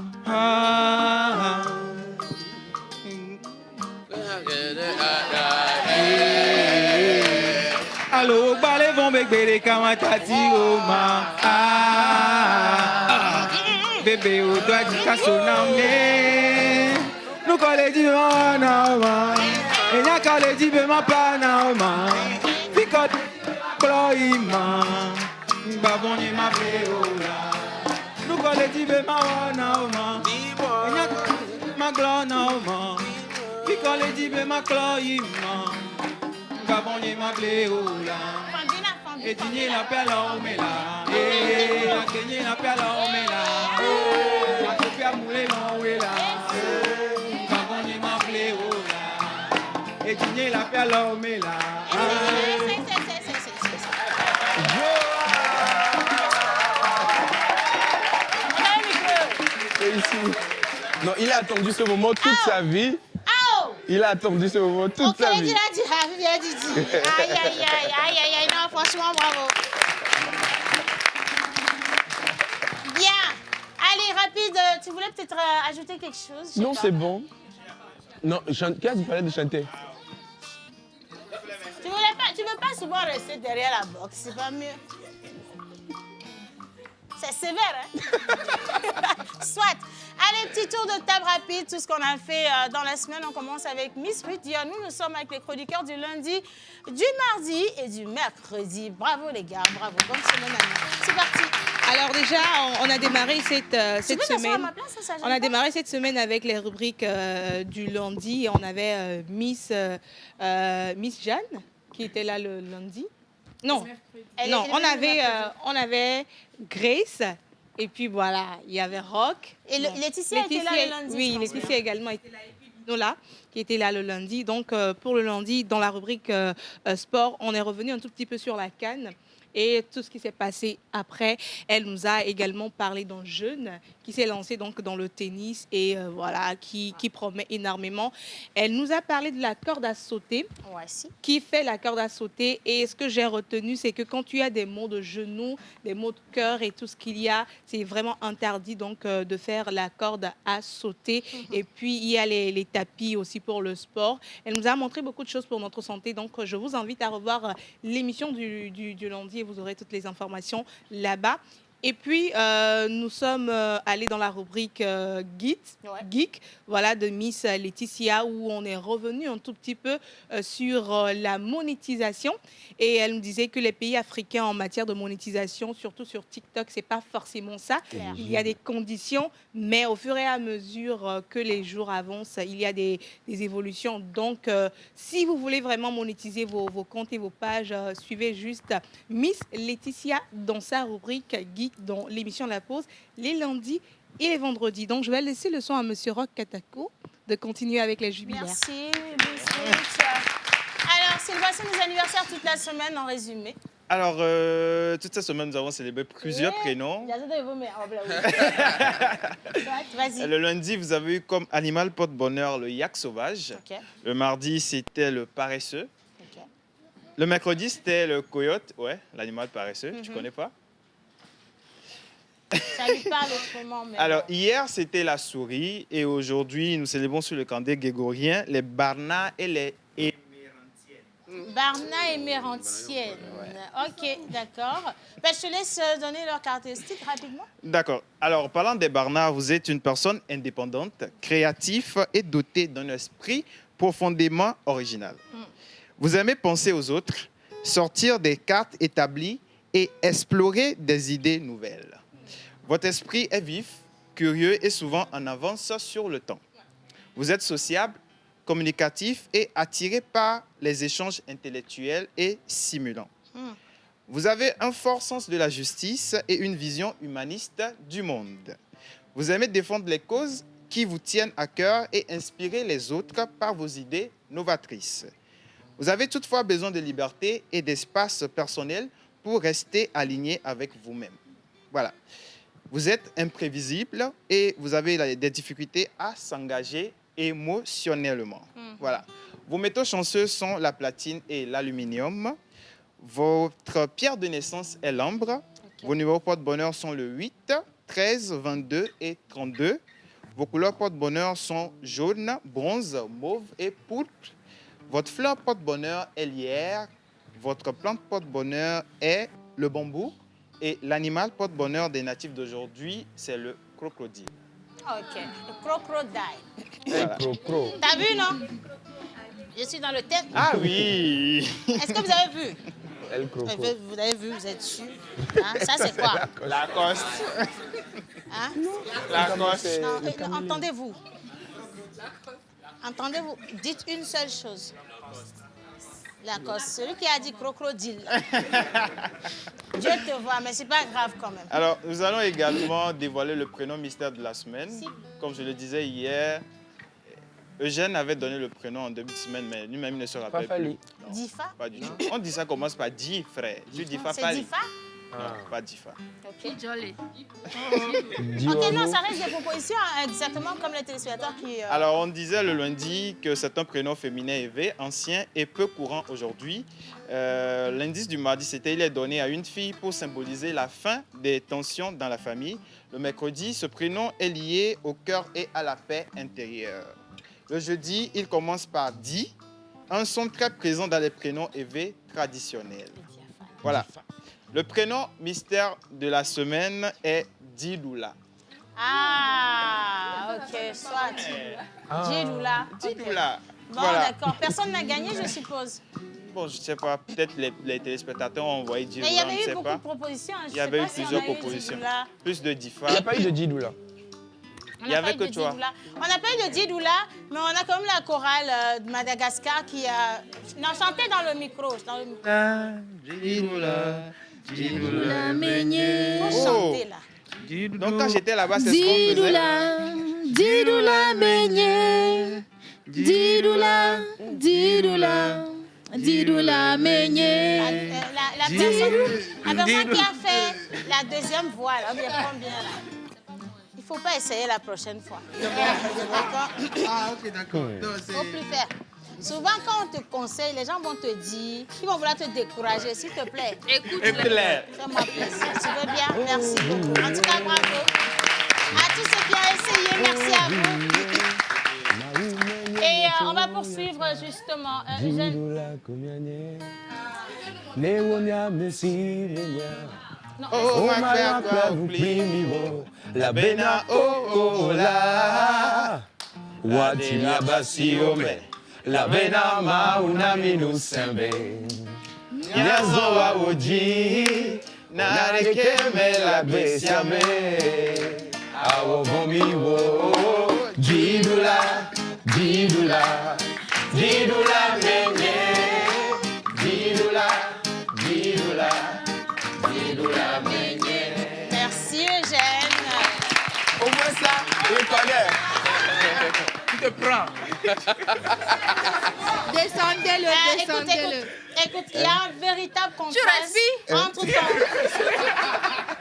Allo balé vont bébé kamatati oma. Bébé au doigt du cassonamé. Nous collons du manama. Et n'a qu'à le dire ma panama. Picote cloïma. Baboni ma péola. Nous collons du ma wanama. Et n'a qu'à ma glonama. Picote du ma cloïma. Baboni ma péola. Et digné la pelle à omela. Et la digné la pelle à omela. La copie à mouler mon wela. Baboni ma péola. Et digné la pelle à omela. C'est ici. Non, il a attendu ce moment toute sa vie. Il a attendu ce moment toute sa vie. Aïe, non, franchement, bravo. Bien. Allez, rapide, tu voulais peut-être ajouter quelque chose? Non, c'est bon. Non, qu'est-ce que tu parlais de chanter? Tu veux pas souvent rester derrière la boxe, c'est pas mieux. C'est sévère, hein? Soit. Allez, petit tour de table rapide, tout ce qu'on a fait dans la semaine. On commence avec Miss Ruth. Nous sommes avec les chroniqueurs du lundi, du mardi et du mercredi. Bravo les gars, bravo. Bonne semaine à nous. C'est parti. Alors déjà, on a démarré cette semaine. À ma place, ça On a démarré cette semaine avec les rubriques du lundi. On avait Miss Jeanne qui était là le lundi. Non, non, on avait Grace. Et puis voilà, il y avait Rock. Et Laetitia était là le lundi. Oui, Laetitia également était là. Et puis Nola qui était là le lundi. Donc pour le lundi, dans la rubrique sport, on est revenu un tout petit peu sur la CAN et tout ce qui s'est passé après. Elle nous a également parlé d'un jeune qui s'est lancé donc dans le tennis et voilà, qui promet énormément. Elle nous a parlé de la corde à sauter. Voici. Qui fait la corde à sauter. Et ce que j'ai retenu, c'est que quand tu as des maux de genoux, des maux de cœur et tout ce qu'il y a, c'est vraiment interdit donc de faire la corde à sauter. Et puis, il y a les tapis aussi pour le sport. Elle nous a montré beaucoup de choses pour notre santé. Donc, je vous invite à revoir l'émission du lundi et vous aurez toutes les informations là-bas. Et puis, nous sommes allés dans la rubrique Geek, voilà, de Miss Laetitia, où on est revenu un tout petit peu sur la monétisation. Et elle nous disait que les pays africains, en matière de monétisation, surtout sur TikTok, c'est pas forcément ça. Il y a des conditions, mais au fur et à mesure que les jours avancent, il y a des évolutions. Donc, si vous voulez vraiment monétiser vos comptes et vos pages, suivez juste Miss Laetitia dans sa rubrique Geek, dans l'émission La Pause, les lundis et les vendredis. Donc, je vais laisser le son à Monsieur Roch Katako de continuer avec les jubilaires. Merci, Miss Ruth. Alors, c'est nos anniversaires toute la semaine, en résumé. Alors, toute cette semaine, nous avons célébré plusieurs prénoms. Vas-y. Le lundi, vous avez eu comme animal porte-bonheur le yak sauvage. Okay. Le mardi, c'était le paresseux. Okay. Le mercredi, c'était le coyote. Ouais, l'animal paresseux. Tu connais pas? Ça lui parle autrement. Mais alors, hier, c'était la souris. Et aujourd'hui, nous célébrons sur le calendrier grégorien les barnas et les émérantiennes. Barnas et émérantiennes. Ouais. OK, d'accord. Ben, je te laisse donner leurs caractéristiques rapidement. D'accord. Alors, parlant des barnas, vous êtes une personne indépendante, créative et dotée d'un esprit profondément original. Vous aimez penser aux autres, sortir des cartes établies et explorer des idées nouvelles. Votre esprit est vif, curieux et souvent en avance sur le temps. Vous êtes sociable, communicatif et attiré par les échanges intellectuels et stimulants. Vous avez un fort sens de la justice et une vision humaniste du monde. Vous aimez défendre les causes qui vous tiennent à cœur et inspirer les autres par vos idées novatrices. Vous avez toutefois besoin de liberté et d'espace personnel pour rester aligné avec vous-même. Voilà. Vous êtes imprévisible et vous avez des difficultés à s'engager émotionnellement. Voilà. Vos métaux chanceux sont la platine et l'aluminium. Votre pierre de naissance est l'ambre. Vos numéros porte-bonheur sont le 8, 13, 22 et 32. Vos couleurs porte-bonheur sont jaune, bronze, mauve et pourpre. Votre fleur porte-bonheur est lierre. Votre plante porte-bonheur est le bambou. Et l'animal porte-bonheur des natifs d'aujourd'hui, c'est le crocodile. OK, le crocodile. Voilà. T'as vu, non? Je suis dans le thème. Ah oui. Est-ce que vous avez vu? El croco. Vous avez vu, vous êtes sûr? Hein? Ça, c'est quoi? Lacoste. Hein? Lacoste. Non, entendez-vous. Entendez-vous. Dites une seule chose. Lacoste. Celui qui a dit crocodile. Dieu te voit, mais c'est pas grave quand même. Alors, nous allons également dévoiler le prénom mystère de la semaine. Comme je le disais hier, Eugène avait donné le prénom en début de semaine, mais lui-même ne se rappelle plus. Difa? Pas du tout. On dit ça commence par Di, frère. Tu dis Difa. C'est Difa? Non, pas Difa. OK. Jolly. OK, non, ça reste des propositions exactement comme les téléspectateurs qui... Alors, on disait le lundi que c'est un prénom féminin élevé, ancien et peu courant aujourd'hui. L'indice du mardi, c'était il est donné à une fille pour symboliser la fin des tensions dans la famille. Le mercredi, ce prénom est lié au cœur et à la paix intérieure. Le jeudi, il commence par Di, un son très présent dans les prénoms élevés traditionnels. Voilà. Le prénom mystère de la semaine est Didoula. Ah, OK, soit. Didoula. Didoula. Bon, voilà. d'accord. Personne n'a gagné, je suppose. Bon, je ne sais pas. Peut-être les téléspectateurs ont envoyé Didoula. Mais il y avait je eu sais beaucoup pas. de propositions. Il y avait eu plusieurs propositions. Plus de Difa. Il n'y a pas eu de Didoula. Il n'y avait que toi. On n'a pas eu de Didoula, mais on a quand même la chorale de Madagascar qui a... Non, chantez dans le micro. Didoula, Didoula, Meigné. Faut chanter là. Donc quand j'étais là-bas, c'est ce qu'on faisait. Didoula, Meigné. Didoula, Didoula, Didoula, Meigné. La personne qui a fait la deuxième voix, là, bien, prends bien là. Il ne faut pas essayer la prochaine fois. D'accord? Ah, ok, d'accord. Il ne faut plus faire. Souvent, quand on te conseille, les gens vont te dire, ils vont vouloir te décourager. S'il te plaît, écoute-les. Fais-moi plaisir. Tu veux bien? Merci beaucoup. En tout cas, bravo. À tous ceux qui ont essayé, merci à vous. Et on va poursuivre justement. Jidula Komiane. Newonia Messimenia. Oh, ma clave, vous primivo. La bena, oh, la. Watimia Basiome. La bena mauna minusembe. Nyazo wa oji. Nareke me la besiame. Awo vomiwo. Jidula, Jidula, Jidula menye. Jidula, Jidula, Jidula menye. Merci Eugène. Au moins ça, il connaît. Tu te prends. Descendez-le, Écoute, descendez-le. écoute, il y a un véritable contraste respires entre ton...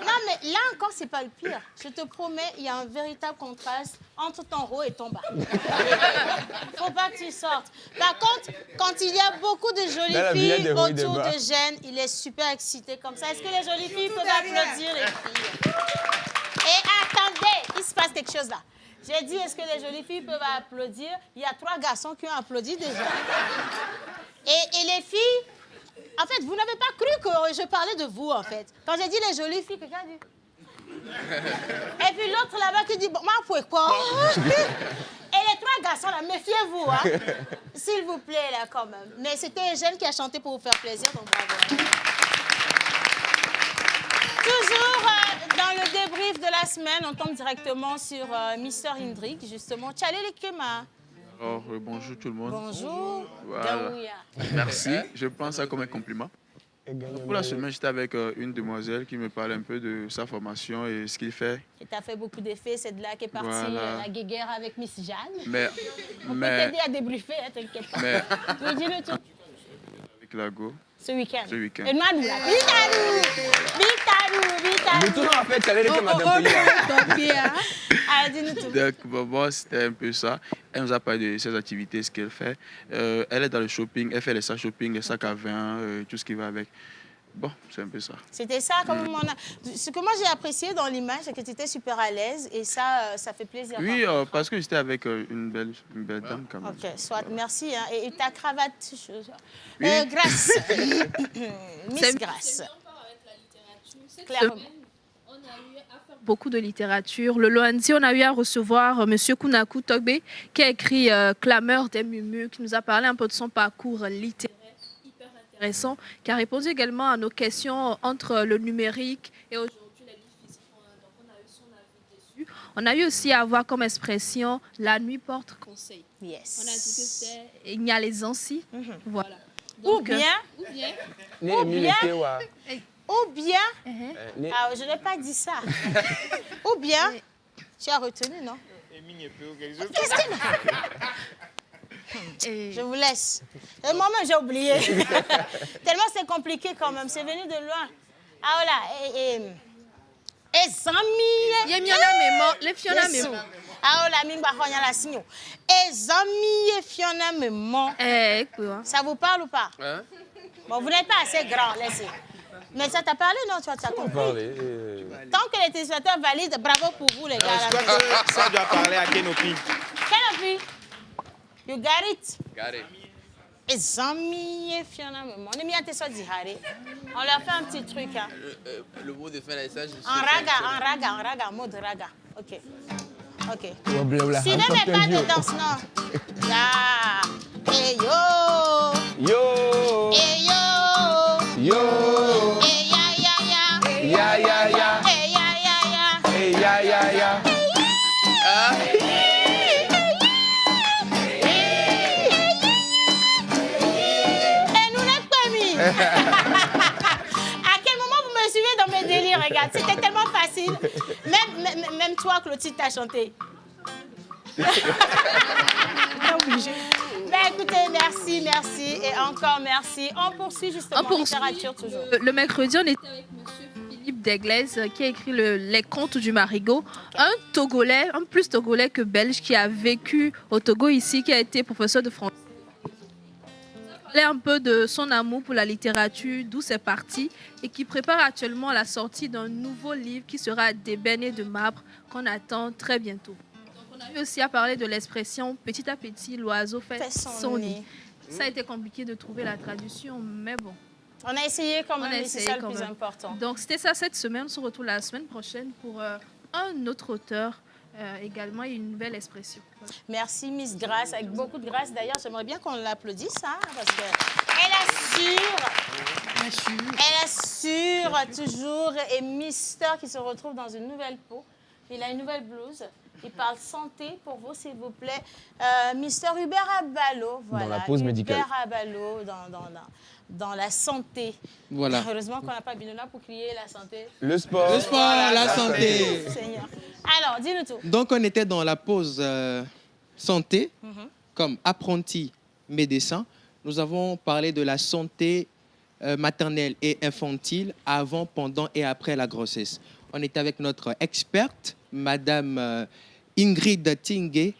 Non, mais là encore, c'est pas le pire. Je te promets, il y a un véritable contraste entre ton haut et ton bas. Faut pas que tu sortes. Par contre, quand il y a beaucoup de jolies filles autour de Jeanne, il est super excité comme ça. Est-ce que les jolies filles peuvent applaudir les filles? Et attendez, il se passe quelque chose là. J'ai dit, est-ce que les jolies filles peuvent applaudir? Il y a 3 garçons qui ont applaudi déjà. Et les filles, en fait, vous n'avez pas cru que je parlais de vous, en fait. Quand j'ai dit les jolies filles, quelqu'un dit... Et puis l'autre là-bas qui dit, bon, moi, vous pouvez pas. Et les 3 garçons là, méfiez-vous, hein. S'il vous plaît, là, quand même. Mais c'était Eugène qui a chanté pour vous faire plaisir, donc bravo. Toujours dans le débrief de la semaine, on tombe directement sur Mr. Hendrik, justement. Tchalé les Kema. Alors, bonjour tout le monde. Bonjour. Voilà. Gaouya. Merci, je prends ça comme un compliment. Pour la semaine, j'étais avec une demoiselle qui me parlait un peu de sa formation et ce qu'il fait. Et t'as fait beaucoup d'effets, c'est de là qu'est partie Voilà. la guéguerre avec Miss Jeanne. Mais, on peut t'aider à débriefer, hein, t'inquiète pas. Mais, tu dis le tout. avec Lago. Ce week-end. Ce week-end. Et nous, là. Bitarou. Mais tout le monde, en fait, ça allait que madame Ah, dis-nous tout. Donc, bon, c'était un peu ça. Elle nous a parlé de ses activités, ce qu'elle fait. Elle est dans le shopping, elle fait les sacs shopping, les sacs à vin, tout ce qui va avec. Bon, c'est un peu ça. C'était ça, comme on a... Ce que moi j'ai apprécié dans l'image, c'est que tu étais super à l'aise et ça fait plaisir. Oui, parce que j'étais avec une belle dame quand même. Ok, soit, merci. Hein. Et ta cravate, Oui. Grâce. Miss Grâce. Clairement. Beaucoup de littérature. Le lundi, on a eu à recevoir M. Kunaku Togbe, qui a écrit Clameur des murmures, qui nous a parlé un peu de son parcours littéraire hyper intéressant, qui a répondu également à nos questions entre le numérique et aujourd'hui les livres physiques. Donc, on a eu son avis dessus. On a eu aussi à avoir comme expression la nuit porte conseil. Yes. On a dit que c'est il y a les anciens. Voilà. Ou Donc, bien. Ou bien, ah, je n'ai pas dit ça. Ou bien, tu as retenu, non? Qu'est-ce qu'il a? Je vous laisse. Moi-même, j'ai oublié. Tellement c'est compliqué quand même. C'est venu de loin. Ah voilà. Et Zami. Les Fiona Memo. Ah voilà, Mingba Khonya la signo. Et Zami et Fiona Memo. Ça vous parle ou pas? Bon, vous n'êtes pas assez grand, laissez. Mais ça t'a parlé, non? Tu as compris? Tant que les téléspectateurs valident, bravo pour vous, les gars. Je crois que ça doit parler à Kenopi. Kenopi, you got it? Got it. Et Zami et Fiona, on est mis à tes soins d'Ihare. On leur fait un petit truc. Hein. Le mot de fin, là, ça, En raga, en mode raga. Ok. Blabla. Suivez mais pas de danse, non. Ya. Hey yo. Yo. Hey yo. Yo. Hey ya ya ya. Ya ya ya. Hey ya ya ya. Hey ya ya ya. Et nous n'êtes pas mis. À quel moment vous me suivez dans mes délires? Regarde, c'était tellement facile. Même toi, Clotilde, t'as chanté. Ben écoutez, merci et encore merci. On poursuit justement littérature toujours. Le mercredi, on était avec M. Philippe Deglaise qui a écrit Les Contes du Marigot. Un Togolais, un plus Togolais que Belge qui a vécu au Togo ici, qui a été professeur de français. Il parlait un peu de son amour pour la littérature, d'où c'est parti, et qui prépare actuellement la sortie d'un nouveau livre qui sera D'ébène et de marbre qu'on attend très bientôt. Donc on a eu aussi à parler de l'expression petit à petit, l'oiseau fait son nid. Ça a été compliqué de trouver la traduction, mais bon. On a essayé quand même, c'est ça le plus important. Donc, c'était ça cette semaine. On se retrouve la semaine prochaine pour un autre auteur également et une nouvelle expression. Merci Miss Grâce, avec beaucoup de grâce. D'ailleurs, j'aimerais bien qu'on l'applaudisse, hein, parce qu'elle assure toujours. Et Mister qui se retrouve dans une nouvelle peau. Il a une nouvelle blouse. Il parle santé pour vous, s'il vous plaît. Mister Hubert Abalo, voilà. Dans la pause médicale. Hubert Abalo, dans la santé. Voilà. Heureusement qu'on n'a pas Binola pour crier la santé. Le sport. Le sport, la santé. Seigneur. Alors, dis-nous tout. Donc, on était dans la pause santé, comme apprenti médecin. Nous avons parlé de la santé maternelle et infantile avant, pendant et après la grossesse. On était avec notre experte, Madame Ingrid Tingue,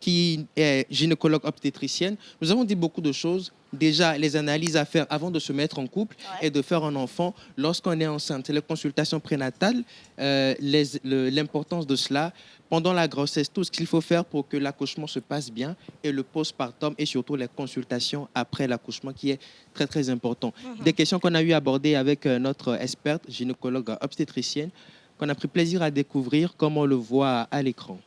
qui est gynécologue obstétricienne. Nous avons dit beaucoup de choses. Déjà, les analyses à faire avant de se mettre en couple et de faire un enfant lorsqu'on est enceinte. Les consultations prénatales, l'importance de cela. Pendant la grossesse, tout ce qu'il faut faire pour que l'accouchement se passe bien et le postpartum et surtout les consultations après l'accouchement qui est très, très important. Des questions qu'on a eu abordées avec notre experte gynécologue obstétricienne qu'on a pris plaisir à découvrir comme on le voit à l'écran.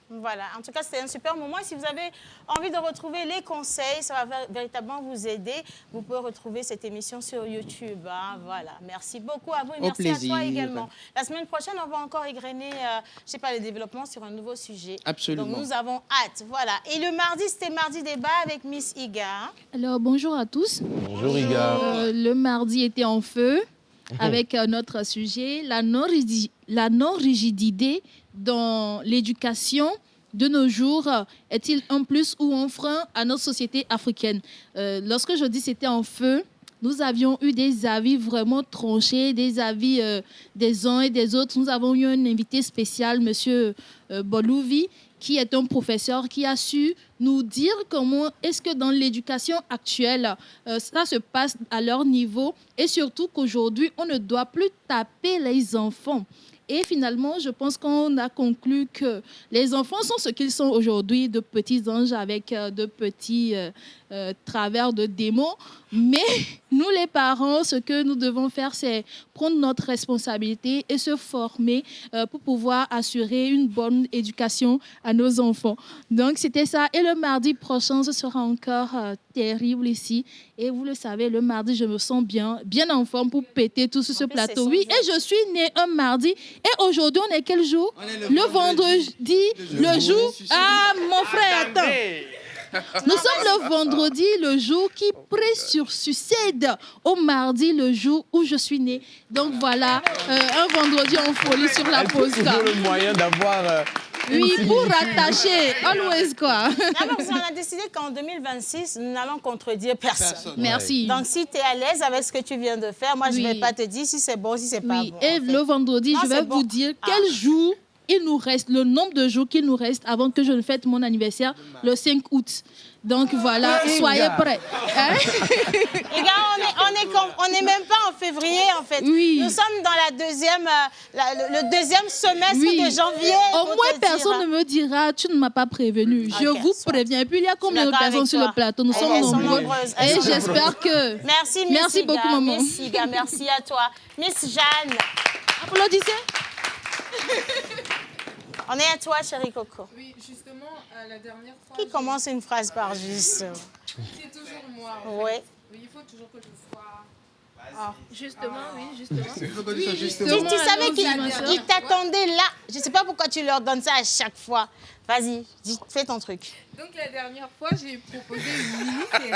Voilà, en tout cas, c'était un super moment. Et si vous avez envie de retrouver les conseils, ça va véritablement vous aider. Vous pouvez retrouver cette émission sur YouTube. Hein, voilà, merci beaucoup à vous et merci à toi également. La semaine prochaine, on va encore égrener, je sais pas, les développements sur un nouveau sujet. Absolument. Donc, nous avons hâte. Voilà. Et le mardi, c'était Mardi Débat avec Miss Iga. Alors, bonjour à tous. Bonjour Iga. Le mardi était en feu avec notre sujet, la non-rigidité dans l'éducation de nos jours est-il un plus ou un frein à notre société africaine? Lorsque je dis c'était en feu, nous avions eu des avis vraiment tranchés, des avis des uns et des autres. Nous avons eu un invité spécial, M. Bolouvi, qui est un professeur qui a su nous dire comment est-ce que dans l'éducation actuelle, ça se passe à leur niveau et surtout qu'aujourd'hui, on ne doit plus taper les enfants. Et finalement, je pense qu'on a conclu que les enfants sont ce qu'ils sont aujourd'hui, de petits anges avec de petits travers de démons. Mais nous, les parents, ce que nous devons faire, c'est prendre notre responsabilité et se former pour pouvoir assurer une bonne éducation à nos enfants. Donc, c'était ça. Et le mardi prochain, ce sera encore terrible ici. Et vous le savez, le mardi, je me sens bien en forme pour péter tout sur ce plateau. Oui, et je suis née un mardi. Et aujourd'hui, on est quel jour? Le vendredi, le jour... Ah, mon frère, attends. Nous sommes le vendredi, le jour qui succède au mardi, le jour où je suis née. Donc voilà, un vendredi en folie sur la pause. Toujours le moyen d'avoir... oui, pour rattacher, always quoi. Parce qu'on a décidé qu'en 2026, nous n'allons contredire personne. Merci. Donc si tu es à l'aise avec ce que tu viens de faire, moi je ne vais pas te dire si c'est bon, si c'est pas bon. Et le vendredi, je vais vous dire quel jour il nous reste, le nombre de jours qu'il nous reste avant que je ne fête mon anniversaire, le 5 août. Donc voilà, soyez prêts. Hein? Les gars, on n'est même pas en février en fait. Oui. Nous sommes dans la deuxième, le deuxième semestre de janvier. Au moins, personne ne me dira, tu ne m'as pas prévenu. Je vous préviens. Et puis, il y a combien de personnes sur le plateau? Nous sommes nombreux. Et j'espère que... Merci beaucoup, maman. Merci à toi. Miss Jeanne. Applaudissez. On est à toi, chérie Coco. Oui, justement, la dernière fois... Qui commence une phrase par juste? C'est toujours moi. Oui. Il faut toujours que je sois... Justement, oui, justement. Tu savais qu'il t'attendait là. Je ne sais pas pourquoi tu leur donnes ça à chaque fois. Vas-y, fais ton truc. Donc, la dernière fois, j'ai proposé une mini-série.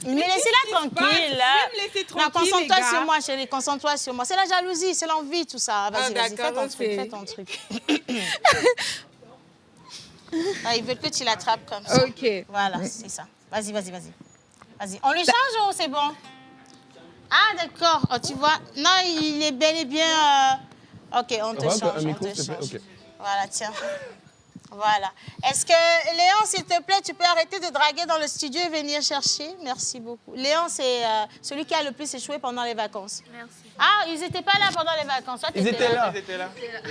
Mais laissez-la tranquille. Non, concentre-toi sur moi, chérie. Concentre-toi sur moi. C'est la jalousie, c'est l'envie, tout ça. Vas-y, fais ton truc. Ils veulent que tu l'attrapes comme ça. OK. Voilà, c'est ça. Vas-y. Vas-y. On lui change ou c'est bon? Ah, d'accord. Oh, tu vois, non, il est bel et bien... OK, on te change. Un micro, s'il te plaît. OK. Voilà, tiens. Voilà. Est-ce que, Léon, s'il te plaît, tu peux arrêter de draguer dans le studio et venir chercher? Merci beaucoup. Léon, c'est celui qui a le plus échoué pendant les vacances. Merci. Ah, ils n'étaient pas là pendant les vacances. Toi, Ils étaient là.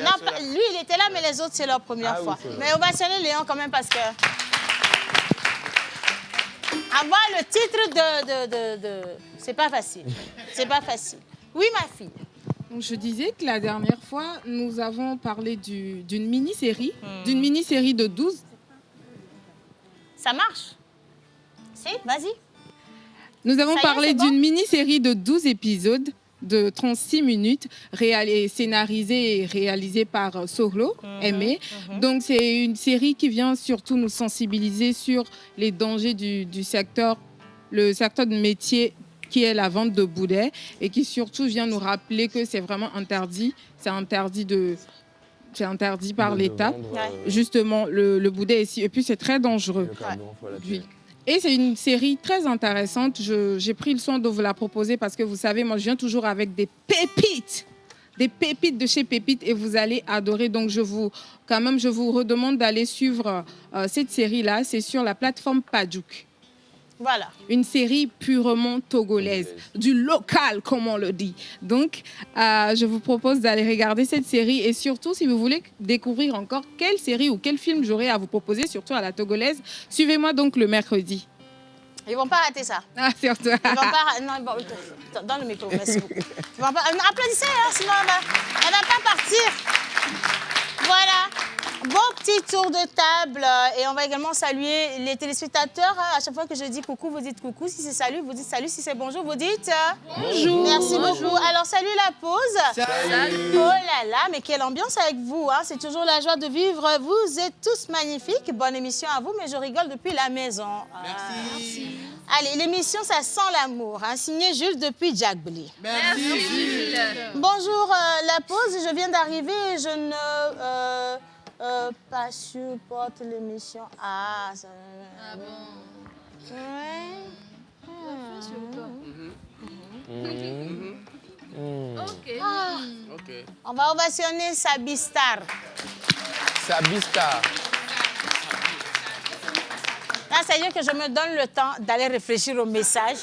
Non, lui, il était là, mais les autres, c'est leur première fois. Oui, Mais on va sonner Léon quand même parce que... Avoir le titre de... C'est pas facile. C'est pas facile. Oui, ma fille. Donc, je disais que la dernière fois, nous avons parlé d'une mini-série, de 12. Ça marche? Si, vas-y. Nous avons Ça y est, parlé c'est bon? d'une mini-série de 12 épisodes de 36 minutes, scénarisée et réalisée par Solo, Aimé. Donc, c'est une série qui vient surtout nous sensibiliser sur les dangers du secteur, le secteur de métier qui est la vente de boudets et qui surtout vient nous rappeler que c'est vraiment interdit. C'est interdit par l'État. Justement, le boudet ici. Et puis, c'est très dangereux. Oui. Et c'est une série très intéressante. J'ai pris le soin de vous la proposer parce que vous savez, moi, je viens toujours avec des pépites de chez Pépites et vous allez adorer. Donc, je vous redemande d'aller suivre cette série-là. C'est sur la plateforme Padjouk. Voilà. Une série purement togolaise, du local, comme on le dit. Donc, je vous propose d'aller regarder cette série et surtout, si vous voulez découvrir encore quelle série ou quel film j'aurai à vous proposer, surtout à la togolaise, suivez-moi donc le mercredi. Ils vont pas rater ça. Ah, surtout. Ils vont pas... Non, bon, dans le micro, merci beaucoup. Ils vont pas... Applaudissez, hein, sinon elle va pas partir. Voilà. Bon petit tour de table et on va également saluer les téléspectateurs. À chaque fois que je dis coucou, vous dites coucou. Si c'est salut, vous dites salut. Si c'est bonjour, vous dites bonjour. Merci beaucoup. Alors, salut la pause. Salut. Oh là là, mais quelle ambiance avec vous. Hein. C'est toujours la joie de vivre. Vous êtes tous magnifiques. Bonne émission à vous, mais je rigole depuis la maison. Merci. Allez, l'émission, ça sent l'amour. Hein. Signé Jules depuis Jack Blee. Merci, Jules. Bonjour la pause. Je viens d'arriver et je ne... pas supporte l'émission. Ah, ça... Ah bon? Ouais. Ok. Ok. On va ovationner Sabistar. Sabistar. Là, c'est-à-dire que je me donne le temps d'aller réfléchir au message.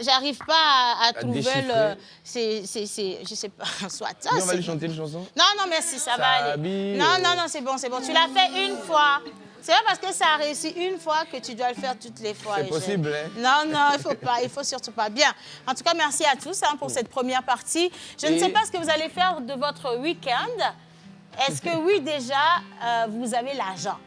J'arrive pas à trouver le... je sais pas, soit ça. On va lui chanter une chanson? Non, merci, ça va aller. Non, c'est bon. Tu l'as fait une fois. C'est pas parce que ça a réussi une fois que tu dois le faire toutes les fois. C'est possible, hein? Non, il faut pas. Il faut surtout pas. Bien. En tout cas, merci à tous pour cette première partie. Je ne sais pas ce que vous allez faire de votre week-end. Est-ce que oui, déjà, vous avez l'argent?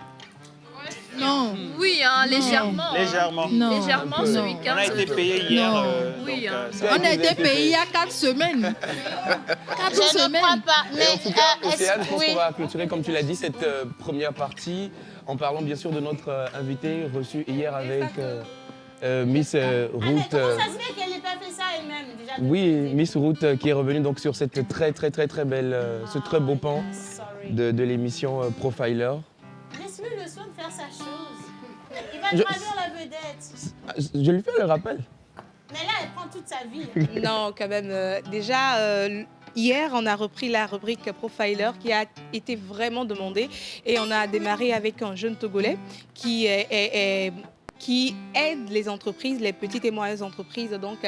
Non. Oui, hein, légèrement. Légèrement. Non. Légèrement ce week-end. On a été payé hier. Oui, donc, hein. On a été payé il y a 4 semaines. 4 Je ne semaines. crois pas. Mais En tout cas, Océane, je pense oui. qu'on va clôturer, comme tu l'as dit, cette première partie en parlant bien sûr de notre invitée reçue hier avec Miss Ruth. Comment ça se fait qu'elle n'ait pas fait ça elle-même déjà? Oui, Miss Ruth qui est revenue donc sur cette très belle, ce très beau pan de l'émission Profiler. Laisse-lui le soin de faire sa chose. Il va gravir la vedette. Je lui fais le rappel. Mais là, elle prend toute sa vie. Non, quand même. Déjà, hier, on a repris la rubrique Profiler qui a été vraiment demandée. Et on a démarré avec un jeune Togolais qui qui aide les entreprises, les petites et moyennes entreprises donc,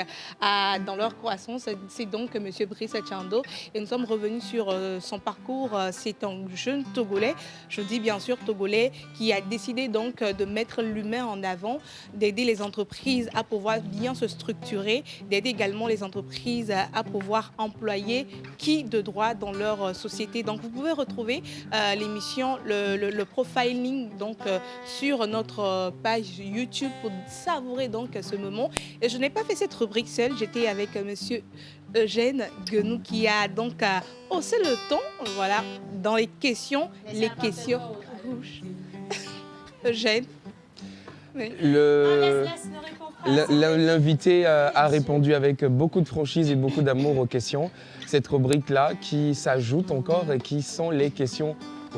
dans leur croissance. C'est donc M. Brice Chando. Et nous sommes revenus sur son parcours. C'est un jeune Togolais, je dis bien sûr Togolais, qui a décidé donc de mettre l'humain en avant, d'aider les entreprises à pouvoir bien se structurer, d'aider également les entreprises à pouvoir employer qui de droit dans leur société. Donc vous pouvez retrouver l'émission, le profiling donc, sur notre page YouTube pour savourer donc ce moment. Et je n'ai pas fait cette rubrique seule, j'étais avec monsieur Eugène Guenou qui a donc haussé le ton, voilà, dans les questions rouges. Eugène. Oui. L'invité a répondu avec beaucoup de franchise et beaucoup d'amour aux questions. Cette rubrique-là qui s'ajoute encore et qui sont les questions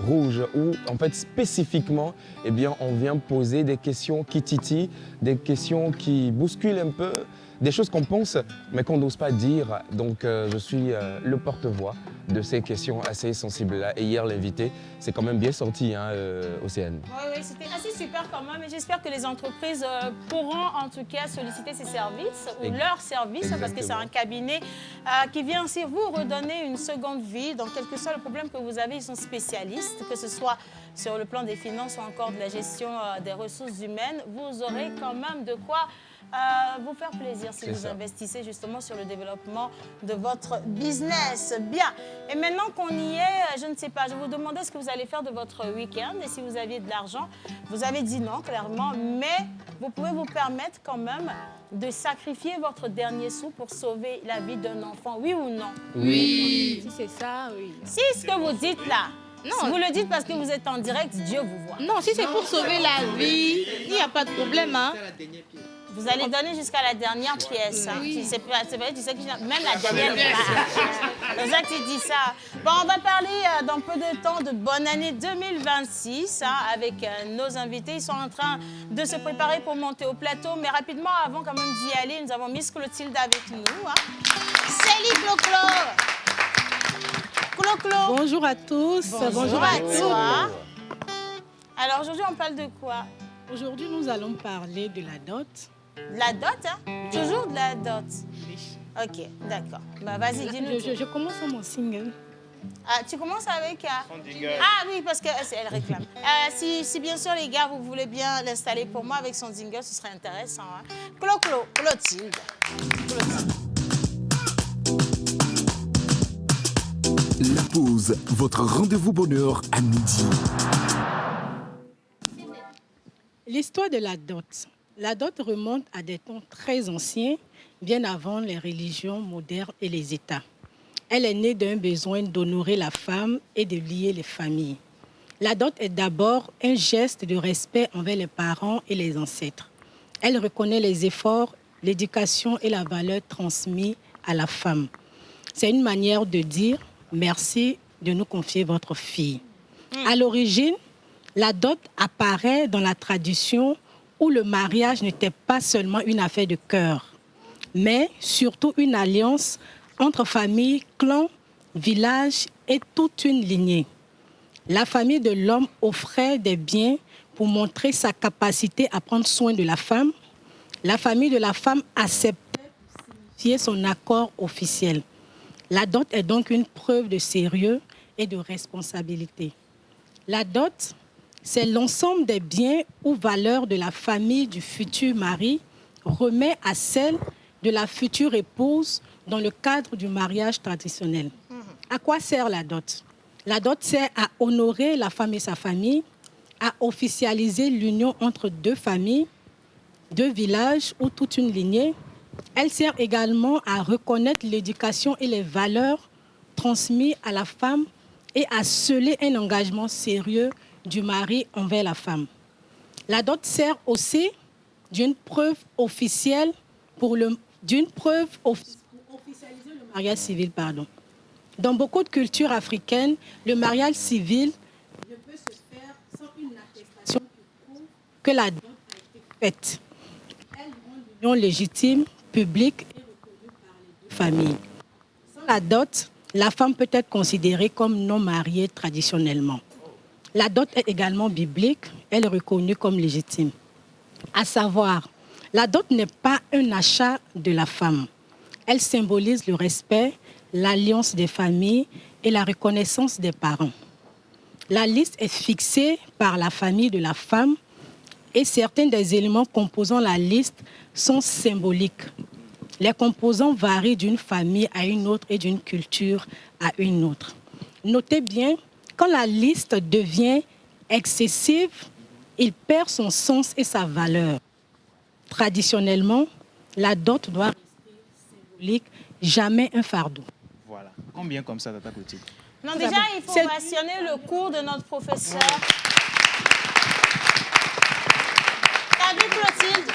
rouges où en fait spécifiquement eh bien, on vient poser des questions qui titillent, des questions qui bousculent un peu des choses qu'on pense mais qu'on n'ose pas dire. Donc je suis le porte-voix de ces questions assez sensibles-là. Et hier, l'invité, c'est quand même bien sorti, hein, Océane. Oui, c'était assez super quand même. Et j'espère que les entreprises pourront en tout cas solliciter ces services ou leurs services, parce que c'est un cabinet qui vient aussi vous redonner une seconde vie. Donc, quel que soit le problème que vous avez, ils sont spécialistes, que ce soit sur le plan des finances ou encore de la gestion des ressources humaines. Vous aurez quand même de quoi vous faire plaisir si vous investissez justement sur le développement de votre business. Bien. Et maintenant qu'on y est, je ne sais pas, je vous demandais ce que vous allez faire de votre week-end et si vous aviez de l'argent. Vous avez dit non, clairement, mais vous pouvez vous permettre quand même de sacrifier votre dernier sou pour sauver la vie d'un enfant, oui ou non? Oui. Si c'est ça, oui. Si ce que vous dites là, non. Vous le dites parce que vous êtes en direct, Dieu vous voit. Non, si c'est pour sauver la vie, il n'y a pas de problème. Hein. Vous allez donner jusqu'à la dernière pièce. Hein. Oui. C'est vrai, tu sais que même la dernière pièce. C'est ça que tu dis ça. Bon, on va parler dans peu de temps de bonne année 2026 hein, avec nos invités. Ils sont en train de se préparer pour monter au plateau. Mais rapidement, avant quand même d'y aller, nous avons Miss Clotilde avec nous. Hein. Salut Clo-Clo. Clo-Clo. Bonjour à tous. Bonjour à toi. Alors aujourd'hui, on parle de quoi? Aujourd'hui, nous allons parler de la dot. La dot, hein? Toujours de la dot. Ok, d'accord. Bah, vas-y, dis-nous. Je commence à mon single. Ah, tu commences avec... Ah oui, parce qu'elle réclame. Si bien sûr, les gars, vous voulez bien l'installer pour moi avec son jingle, ce serait intéressant. Hein? Clotilde. La pause, votre rendez-vous bonheur à midi. L'histoire de la dot. La dot remonte à des temps très anciens, bien avant les religions modernes et les États. Elle est née d'un besoin d'honorer la femme et de lier les familles. La dot est d'abord un geste de respect envers les parents et les ancêtres. Elle reconnaît les efforts, l'éducation et la valeur transmise à la femme. C'est une manière de dire « merci de nous confier votre fille ». À l'origine, la dot apparaît dans la tradition où le mariage n'était pas seulement une affaire de cœur, mais surtout une alliance entre familles, clans, villages et toute une lignée. La famille de l'homme offrait des biens pour montrer sa capacité à prendre soin de la femme. La famille de la femme acceptait pour signifier son accord officiel. La dot est donc une preuve de sérieux et de responsabilité. La dot, c'est l'ensemble des biens ou valeurs de la famille du futur mari remet à celle de la future épouse dans le cadre du mariage traditionnel. À quoi sert la dot? La dot sert à honorer la femme et sa famille, à officialiser l'union entre deux familles, deux villages ou toute une lignée. Elle sert également à reconnaître l'éducation et les valeurs transmises à la femme et à sceller un engagement sérieux du mari envers la femme. La dot sert aussi d'une preuve officielle pour officialiser le mariage civil. Dans beaucoup de cultures africaines, le mariage civil ne peut se faire sans une attestation qui prouve que la dot a été faite. Elle rend l'union légitime, publique et reconnue par les deux familles. Sans la dot, la femme peut être considérée comme non mariée traditionnellement. La dot est également biblique, elle est reconnue comme légitime. À savoir, la dot n'est pas un achat de la femme. Elle symbolise le respect, l'alliance des familles et la reconnaissance des parents. La liste est fixée par la famille de la femme et certains des éléments composant la liste sont symboliques. Les composants varient d'une famille à une autre et d'une culture à une autre. Notez bien, quand la liste devient excessive, il perd son sens et sa valeur. Traditionnellement, la dot doit rester symbolique, jamais un fardeau. Voilà. Combien comme ça, Tata Clotilde? Non, déjà, il faut rationner le cours de notre professeur. T'as vu, Clotilde?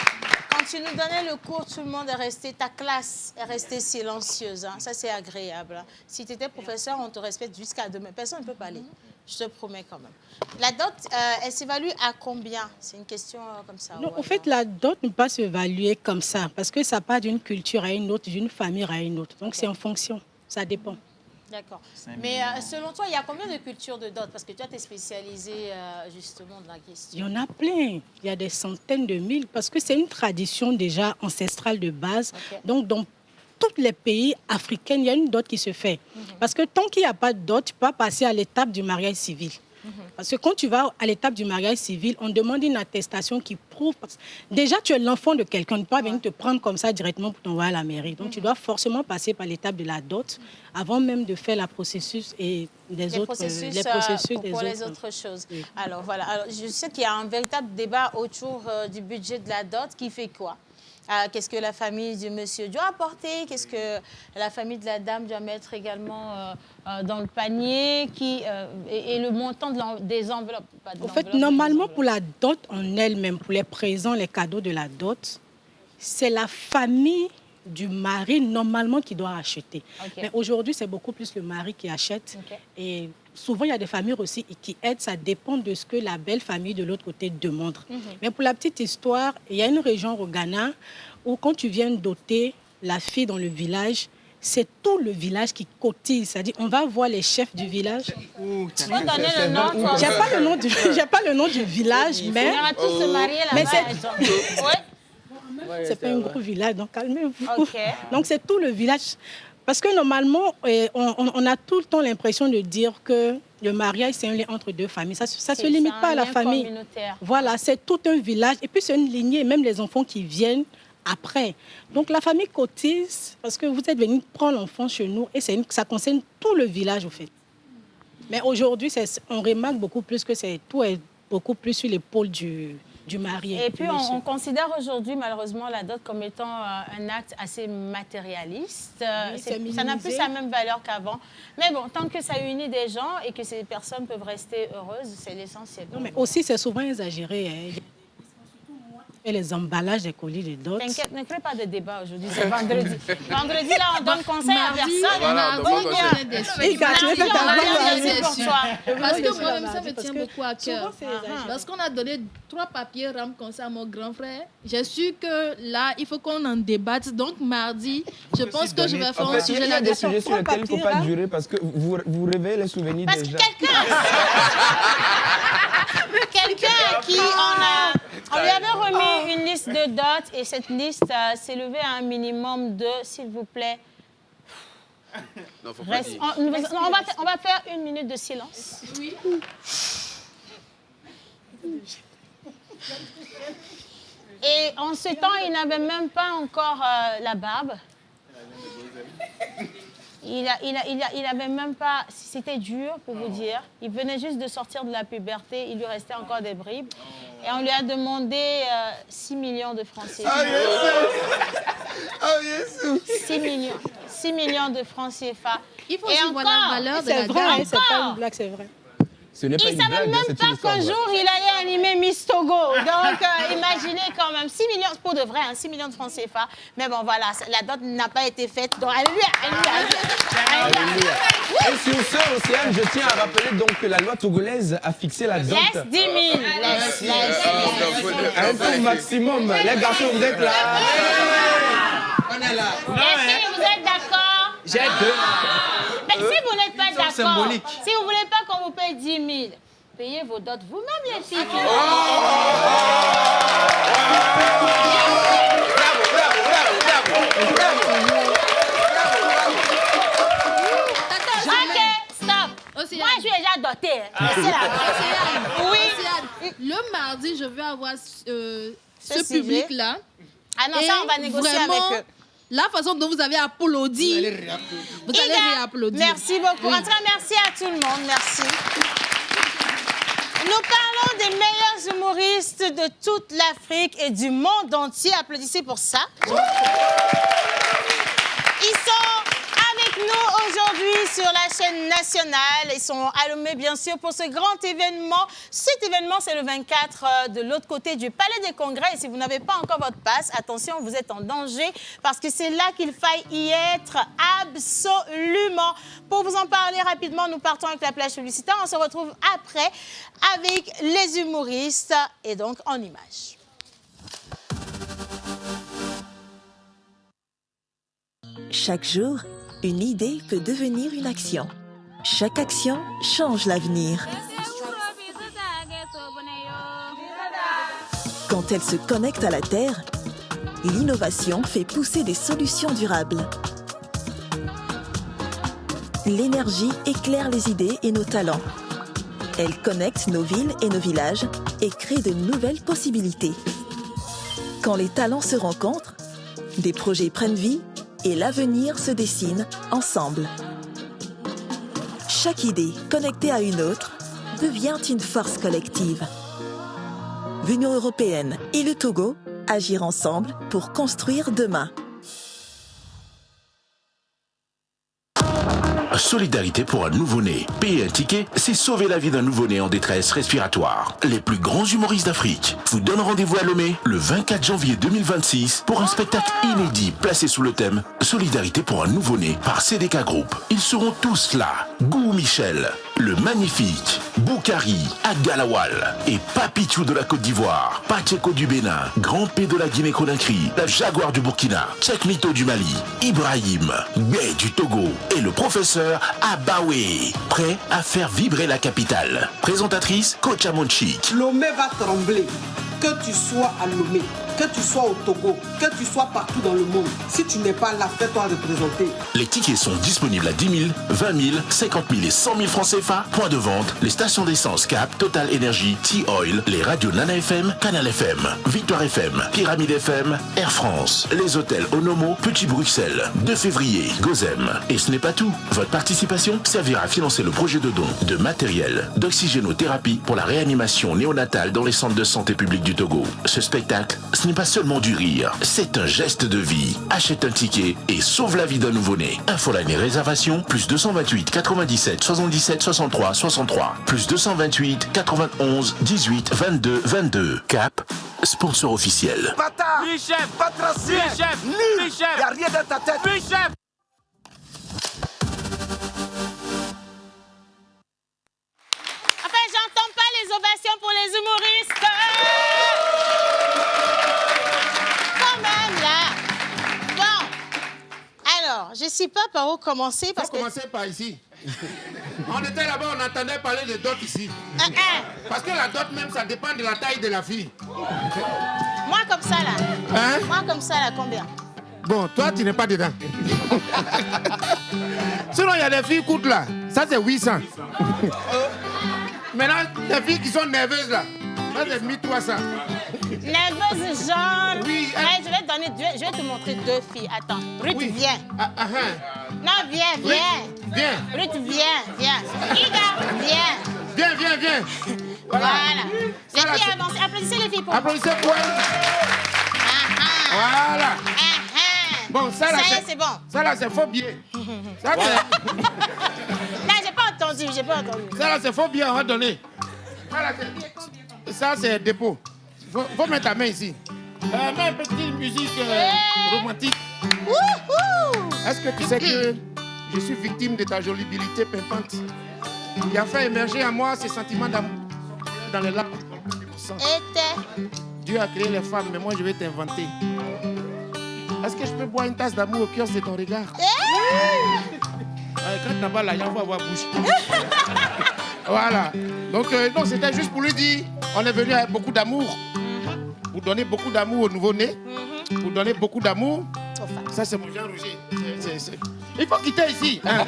Quand tu nous donnais le cours, tout le monde est resté, ta classe est restée silencieuse. Hein. Ça, c'est agréable. Hein. Si tu étais professeur, on te respecte jusqu'à demain. Personne ne peut parler. Je te promets quand même. La dot, elle s'évalue à combien? C'est une question comme ça. Non, en fait, la dot ne peut pas s'évaluer comme ça parce que ça part d'une culture à une autre, d'une famille à une autre. Donc, c'est en fonction. Ça dépend. D'accord. Mais selon toi, il y a combien de cultures de dot? Parce que toi, tu es spécialisé justement dans la question. Il y en a plein. Il y a des centaines de mille parce que c'est une tradition déjà ancestrale de base. Okay. Donc, dans tous les pays africains, il y a une dot qui se fait. Parce que tant qu'il n'y a pas de dot, tu peux pas passer à l'étape du mariage civil. Parce que quand tu vas à l'étape du mariage civil, on demande une attestation qui prouve... Déjà, tu es l'enfant de quelqu'un. On ne peut pas venir te prendre comme ça directement pour t'envoyer à la mairie. Donc, tu dois forcément passer par l'étape de la dot avant même de faire le processus et les autres processus pour les autres choses. Oui. Alors, voilà. Alors, je sais qu'il y a un véritable débat autour du budget de la dot qui fait quoi? Qu'est-ce que la famille du monsieur doit apporter? Qu'est-ce que la famille de la dame doit mettre également dans le panier et le montant des enveloppes? En fait, normalement, pour la dot en elle-même, pour les présents, les cadeaux de la dot, c'est la famille du mari, normalement, qui doit acheter. Okay. Mais aujourd'hui, c'est beaucoup plus le mari qui achète. Okay. Et souvent, il y a des familles aussi qui aident. Ça dépend de ce que la belle famille de l'autre côté demande. Mais pour la petite histoire, il y a une région au Ghana où quand tu viens doter la fille dans le village, c'est tout le village qui cotise. C'est-à-dire, on va voir les chefs du village. Tu peux donner le nom? J'ai pas le nom du village, mais... On ira tous se marier là-bas. C'est pas un gros village, donc calmez-vous. Okay. Donc, c'est tout le village. Parce que normalement, on a tout le temps l'impression de dire que le mariage, c'est un lien entre deux familles. Ça ne se limite pas à la famille. Voilà, c'est tout un village. Et puis, c'est une lignée, même les enfants qui viennent après. Donc, la famille cotise parce que vous êtes venu prendre l'enfant chez nous et ça concerne tout le village, au fait. Mais aujourd'hui, on remarque beaucoup plus que tout est beaucoup plus sur l'épaule du marié. Et puis, on considère aujourd'hui, malheureusement, la dot comme étant un acte assez matérialiste. Oui, ça n'a plus la même valeur qu'avant. Mais bon, tant que ça unit des gens et que ces personnes peuvent rester heureuses, c'est l'essentiel. Non, mais aussi, c'est souvent exagéré. Hein. Et les emballages des colis de dot. T'inquiète, ne crée pas de débat aujourd'hui, c'est vendredi. Vendredi, là, on donne conseil à personne. Mardi, parce que moi-même, ça me tient beaucoup à cœur. Parce qu'on a donné 3 papiers rames comme ça à mon grand frère. J'ai su que là, il faut qu'on en débatte. Donc, mardi, je pense que je vais faire un sujet là-dessus. Il y a des sujets sur lesquels il ne faut pas durer parce que vous réveillez les souvenirs parce déjà. Quelqu'un qui on lui avait remis une liste de dot et cette liste s'élevait à un minimum de, s'il vous plaît. Non, faut pas dire. On va faire 1 minute de silence. Oui. Et en ce temps, il n'avait même pas encore la barbe. Il avait même pas... C'était dur, pour vous dire. Il venait juste de sortir de la puberté. Il lui restait encore des bribes. Et on lui a demandé 6 millions de francs CFA. Oh, Jésus! 6 millions de francs CFA. Il faut aussi voir la valeur de la dame. C'est vrai, c'est pas une blague, c'est vrai. Il ne savait même pas qu'un jour, il allait animer Miss Togo. Donc, imaginez quand même, 6 millions, pour de vrai, 6 millions de francs CFA. Mais bon, voilà, la dot n'a pas été faite. Donc, alléluia. Et sur ce, Océane, je tiens à rappeler donc que la loi togolaise a fixé la dot. Laisse 10 000. Un tour maximum. Les garçons, vous êtes là. On est là. Est-ce que vous êtes d'accord? J'ai 2. Mais si vous n'êtes pas d'accord, si symbolique. vous ne voulez pas qu'on vous paye 10 000, payez vos dots vous-même, les filles. Ok, stop. Océane. Moi, je suis déjà dotée. Oui. Le mardi, je veux avoir ce public-là. Ah non, ça, on va négocier avec eux. La façon dont vous avez applaudi, vous allez réapplaudir. Merci beaucoup. En tout cas, merci à tout le monde. Merci. Nous parlons des meilleurs humoristes de toute l'Afrique et du monde entier. Applaudissez pour ça. Ils sont avec nous aujourd'hui sur la chaîne scène nationale. Ils sont allumés, bien sûr, pour ce grand événement. Cet événement, c'est le 24 de l'autre côté du Palais des Congrès. Et si vous n'avez pas encore votre passe, attention, vous êtes en danger parce que c'est là qu'il faille y être absolument. Pour vous en parler rapidement, nous partons avec la plage publicitaire. On se retrouve après avec les humoristes et donc en images. Chaque jour, une idée peut devenir une action. Chaque action change l'avenir. Quand elle se connecte à la Terre, l'innovation fait pousser des solutions durables. L'énergie éclaire les idées et nos talents. Elle connecte nos villes et nos villages et crée de nouvelles possibilités. Quand les talents se rencontrent, des projets prennent vie et l'avenir se dessine ensemble. Chaque idée connectée à une autre devient une force collective. L'Union européenne et le Togo agir ensemble pour construire demain. Solidarité pour un nouveau-né. Payer un ticket, c'est sauver la vie d'un nouveau-né en détresse respiratoire. Les plus grands humoristes d'Afrique vous donnent rendez-vous à Lomé le 24 janvier 2026 pour un spectacle inédit placé sous le thème Solidarité pour un nouveau-né par CDK Group. Ils seront tous là. Gou Michel, le magnifique, Boukari, Agalawal et Papichou de la Côte d'Ivoire, Pacheco du Bénin, Grand P de la Guinée-Conakry, la Jaguar du Burkina, Tchekmito du Mali, Ibrahim, Bé du Togo et le professeur Abawe, prêt à faire vibrer la capitale. Présentatrice Kocha Monchik. Lomé va trembler. Que tu sois à Lomé, que tu sois au Togo, que tu sois partout dans le monde, si tu n'es pas là, fais-toi représenter. Les tickets sont disponibles à 10 000, 20 000, 50 000 et 100 000 francs CFA. Point de vente, les stations d'essence Cap, Total Energy, T-Oil, les radios Nana FM, Canal FM, Victoire FM, Pyramide FM, Air France, les hôtels Onomo, Petit Bruxelles, 2 février, Gozem. Et ce n'est pas tout. Votre participation servira à financer le projet de don de matériel d'oxygénothérapie pour la réanimation néonatale dans les centres de santé publics du Togo. Ce spectacle, ce n'est pas seulement du rire, c'est un geste de vie. Achète un ticket et sauve la vie d'un nouveau-né. Infoline et réservation, plus 228 97 77 63 63, plus 228 91 18 22 22. Cap, sponsor officiel. Bata, oui, chef, patracien, oui, chef, nul, oui, chef, y a rien dans ta tête, oui, chef. Enfin, j'entends pas les ovations pour les humoristes. Quand même, là. Bon. Alors, je sais pas par où commencer parce que... commencer par ici. On était là-bas, on entendait parler de dot ici. Parce que la dot même, ça dépend de la taille de la fille. Moi comme ça, là. Hein? Moi comme ça, là, combien? Bon, toi, tu n'es pas dedans. Sinon, il y a des filles courtes là. Ça, c'est 800. Maintenant, les filles qui sont nerveuses là. Ça, c'est 1300. Nerveuse, genre. Oui. Ouais, je vais te montrer 2 filles. Attends. Ruth, Oui. viens. Non, viens. Viens. Ruth, viens. Ida, viens. Viens. Voilà. Les Ça, là, filles c'est- avancent. Applaudissez les filles pour Applaudissez pour elle. Voilà. Bon, ça là, Ça y est, c'est bon. Ça là, c'est faux billet. Ça, Non, j'ai pas entendu. ça là, c'est faux billet, on va donner. Ça, c'est dépôt. Faut mettre ta main ici. Mets une petite musique romantique. Est-ce que tu sais que je suis victime de ta jolibilité pimpante qui a fait émerger en moi ces sentiments d'amour dans les larmes. Dieu a créé les femmes, mais moi je vais t'inventer. Est-ce que je peux boire une tasse d'amour au cœur de ton regard? Quand tu n'as pas l'argent, il faut avoir bouche. Voilà. Donc, non, c'était juste pour lui dire, on est venu avec beaucoup d'amour. Pour donner beaucoup d'amour au nouveau-né. Pour donner beaucoup d'amour. Ça, c'est mon Jean Roger. Il faut quitter ici. Hein.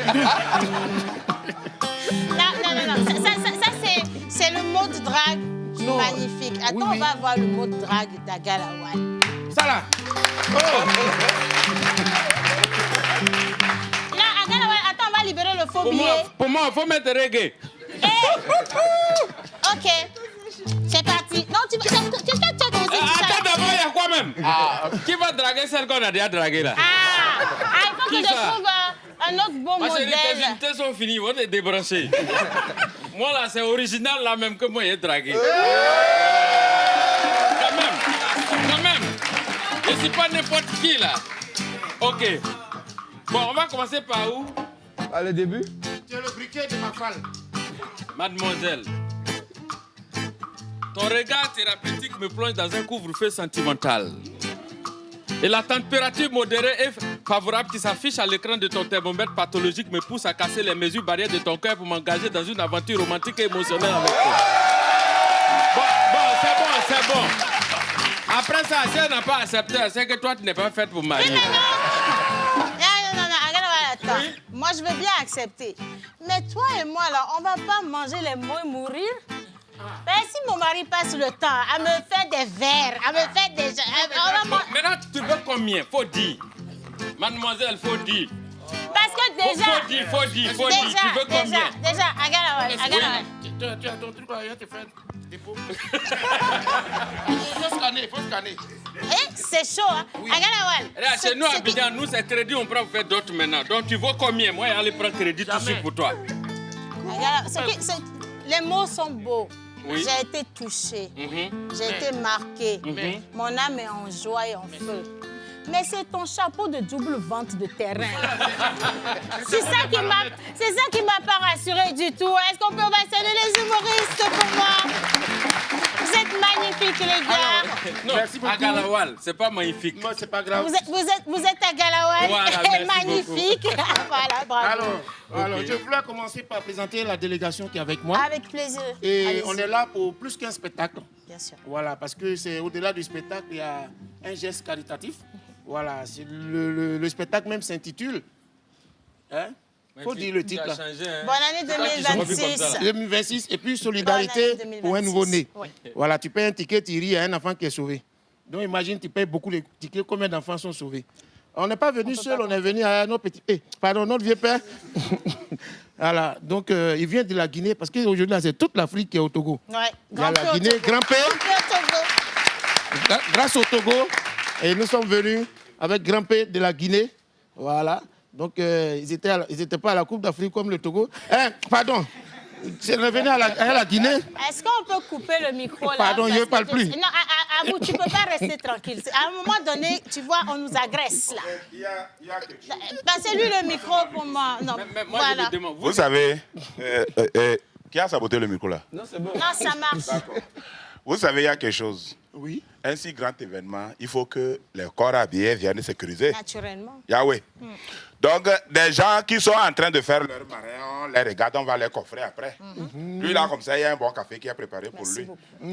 Non. Ça c'est le mot de drague magnifique. Attends, on va voir le mot de drague d'Agalawal. Ça là. Non, Agalawal, attends, on va libérer le faux billet. Pour moi, il faut mettre reggae. Ok. C'est parti. Non, tu as commencé tout ça. Attends, d'abord, il y a quoi même? Qui va draguer celle qu'on a déjà draguée là? Il faut que je trouve un autre beau Ma chérie, tes modèle. unités sont finies, on est débranché. Moi, là, c'est original, là, même que moi, j'ai dragué. Quand même. Je suis pas n'importe qui, là. OK. Bon, on va commencer par où? Le début. Tu es le briquet de ma femme. Mademoiselle, ton regard thérapeutique me plonge dans un couvre-feu sentimental. Et la température modérée et favorable qui s'affiche à l'écran de ton thermomètre pathologique me pousse à casser les mesures barrières de ton cœur pour m'engager dans une aventure romantique et émotionnelle avec toi. C'est bon. Après ça, si elle n'a pas accepté, c'est que toi, tu n'es pas faite pour marier. Non, attends. Oui? Moi, je veux bien accepter. Mais toi et moi, là, on va pas manger les mots et mourir. Ben, si mon mari passe le temps à me faire des verres, à me faire des... Maintenant, tu veux combien? Faut dire. Mademoiselle, faut dire. Parce que déjà... Faut dire. Tu veux combien? Déjà, Agalawal. Tu as ton truc là, il va te faire des pauvres. Il faut scanner. C'est chaud, hein? Oui. Agalawal. Chez nous, à Abidjan, nous, c'est crédit, on prend pour faire d'autres maintenant. Donc, tu veux combien? Moi, j'allais prendre crédit tout de suite pour toi. Les mots sont beaux. Oui. J'ai été touchée. J'ai été marquée. Mon âme est en joie et en feu. Mais c'est ton chapeau de double vente de terrain. C'est ça qui m'a pas rassurée du tout. Est-ce qu'on peut vacciner les humoristes pour moi? Vous êtes magnifiques, les gars. Non, merci beaucoup. À Galawal, c'est pas magnifique. Non, c'est pas grave. Vous êtes à Galawal. Voilà, magnifique. Voilà, bravo. Alors, je voulais commencer par présenter la délégation qui est avec moi. Avec plaisir. Et on est là pour plus qu'un spectacle. Bien sûr. Voilà, parce que c'est au-delà du spectacle, il y a un geste caritatif. Voilà, le spectacle même s'intitule. Hein? Faut dire le titre là. Bonne année 2026. 2026 et puis solidarité pour un nouveau-né. Oui. Voilà, tu payes un ticket, tu ris, il y a un enfant qui est sauvé. Donc imagine, tu payes beaucoup les tickets, combien d'enfants sont sauvés? On n'est pas venu seul, on est venu à notre petit... notre vieux père. Voilà, donc il vient de la Guinée, parce qu'aujourd'hui, là, c'est toute l'Afrique qui est au Togo. Ouais. Il y a la Guinée, grand-père. Grâce au Togo. Et nous sommes venus avec grand-père de la Guinée. Voilà. Donc, ils n'étaient pas à la Coupe d'Afrique comme le Togo. Pardon. C'est revenu à la Guinée. Est-ce qu'on peut couper le micro là? Pardon, je ne parle plus. Non, Abou, tu ne peux pas rester tranquille. À un moment donné, tu vois, on nous agresse là. Il y a quelque chose. Passez-lui le micro pour moi. Non, moi, voilà. je me demande. Vous savez, qui a saboté le micro là? Non, c'est bon. Non, ça marche. Vous savez, il y a quelque chose. Oui. Un si grand événement, il faut que les corps habillés viennent sécuriser. Naturellement. Yahweh. Donc, des gens qui sont en train de faire leur marin, on les regarde, on va les coffrer après. Lui, là, comme ça, il y a un bon café qui est préparé pour lui.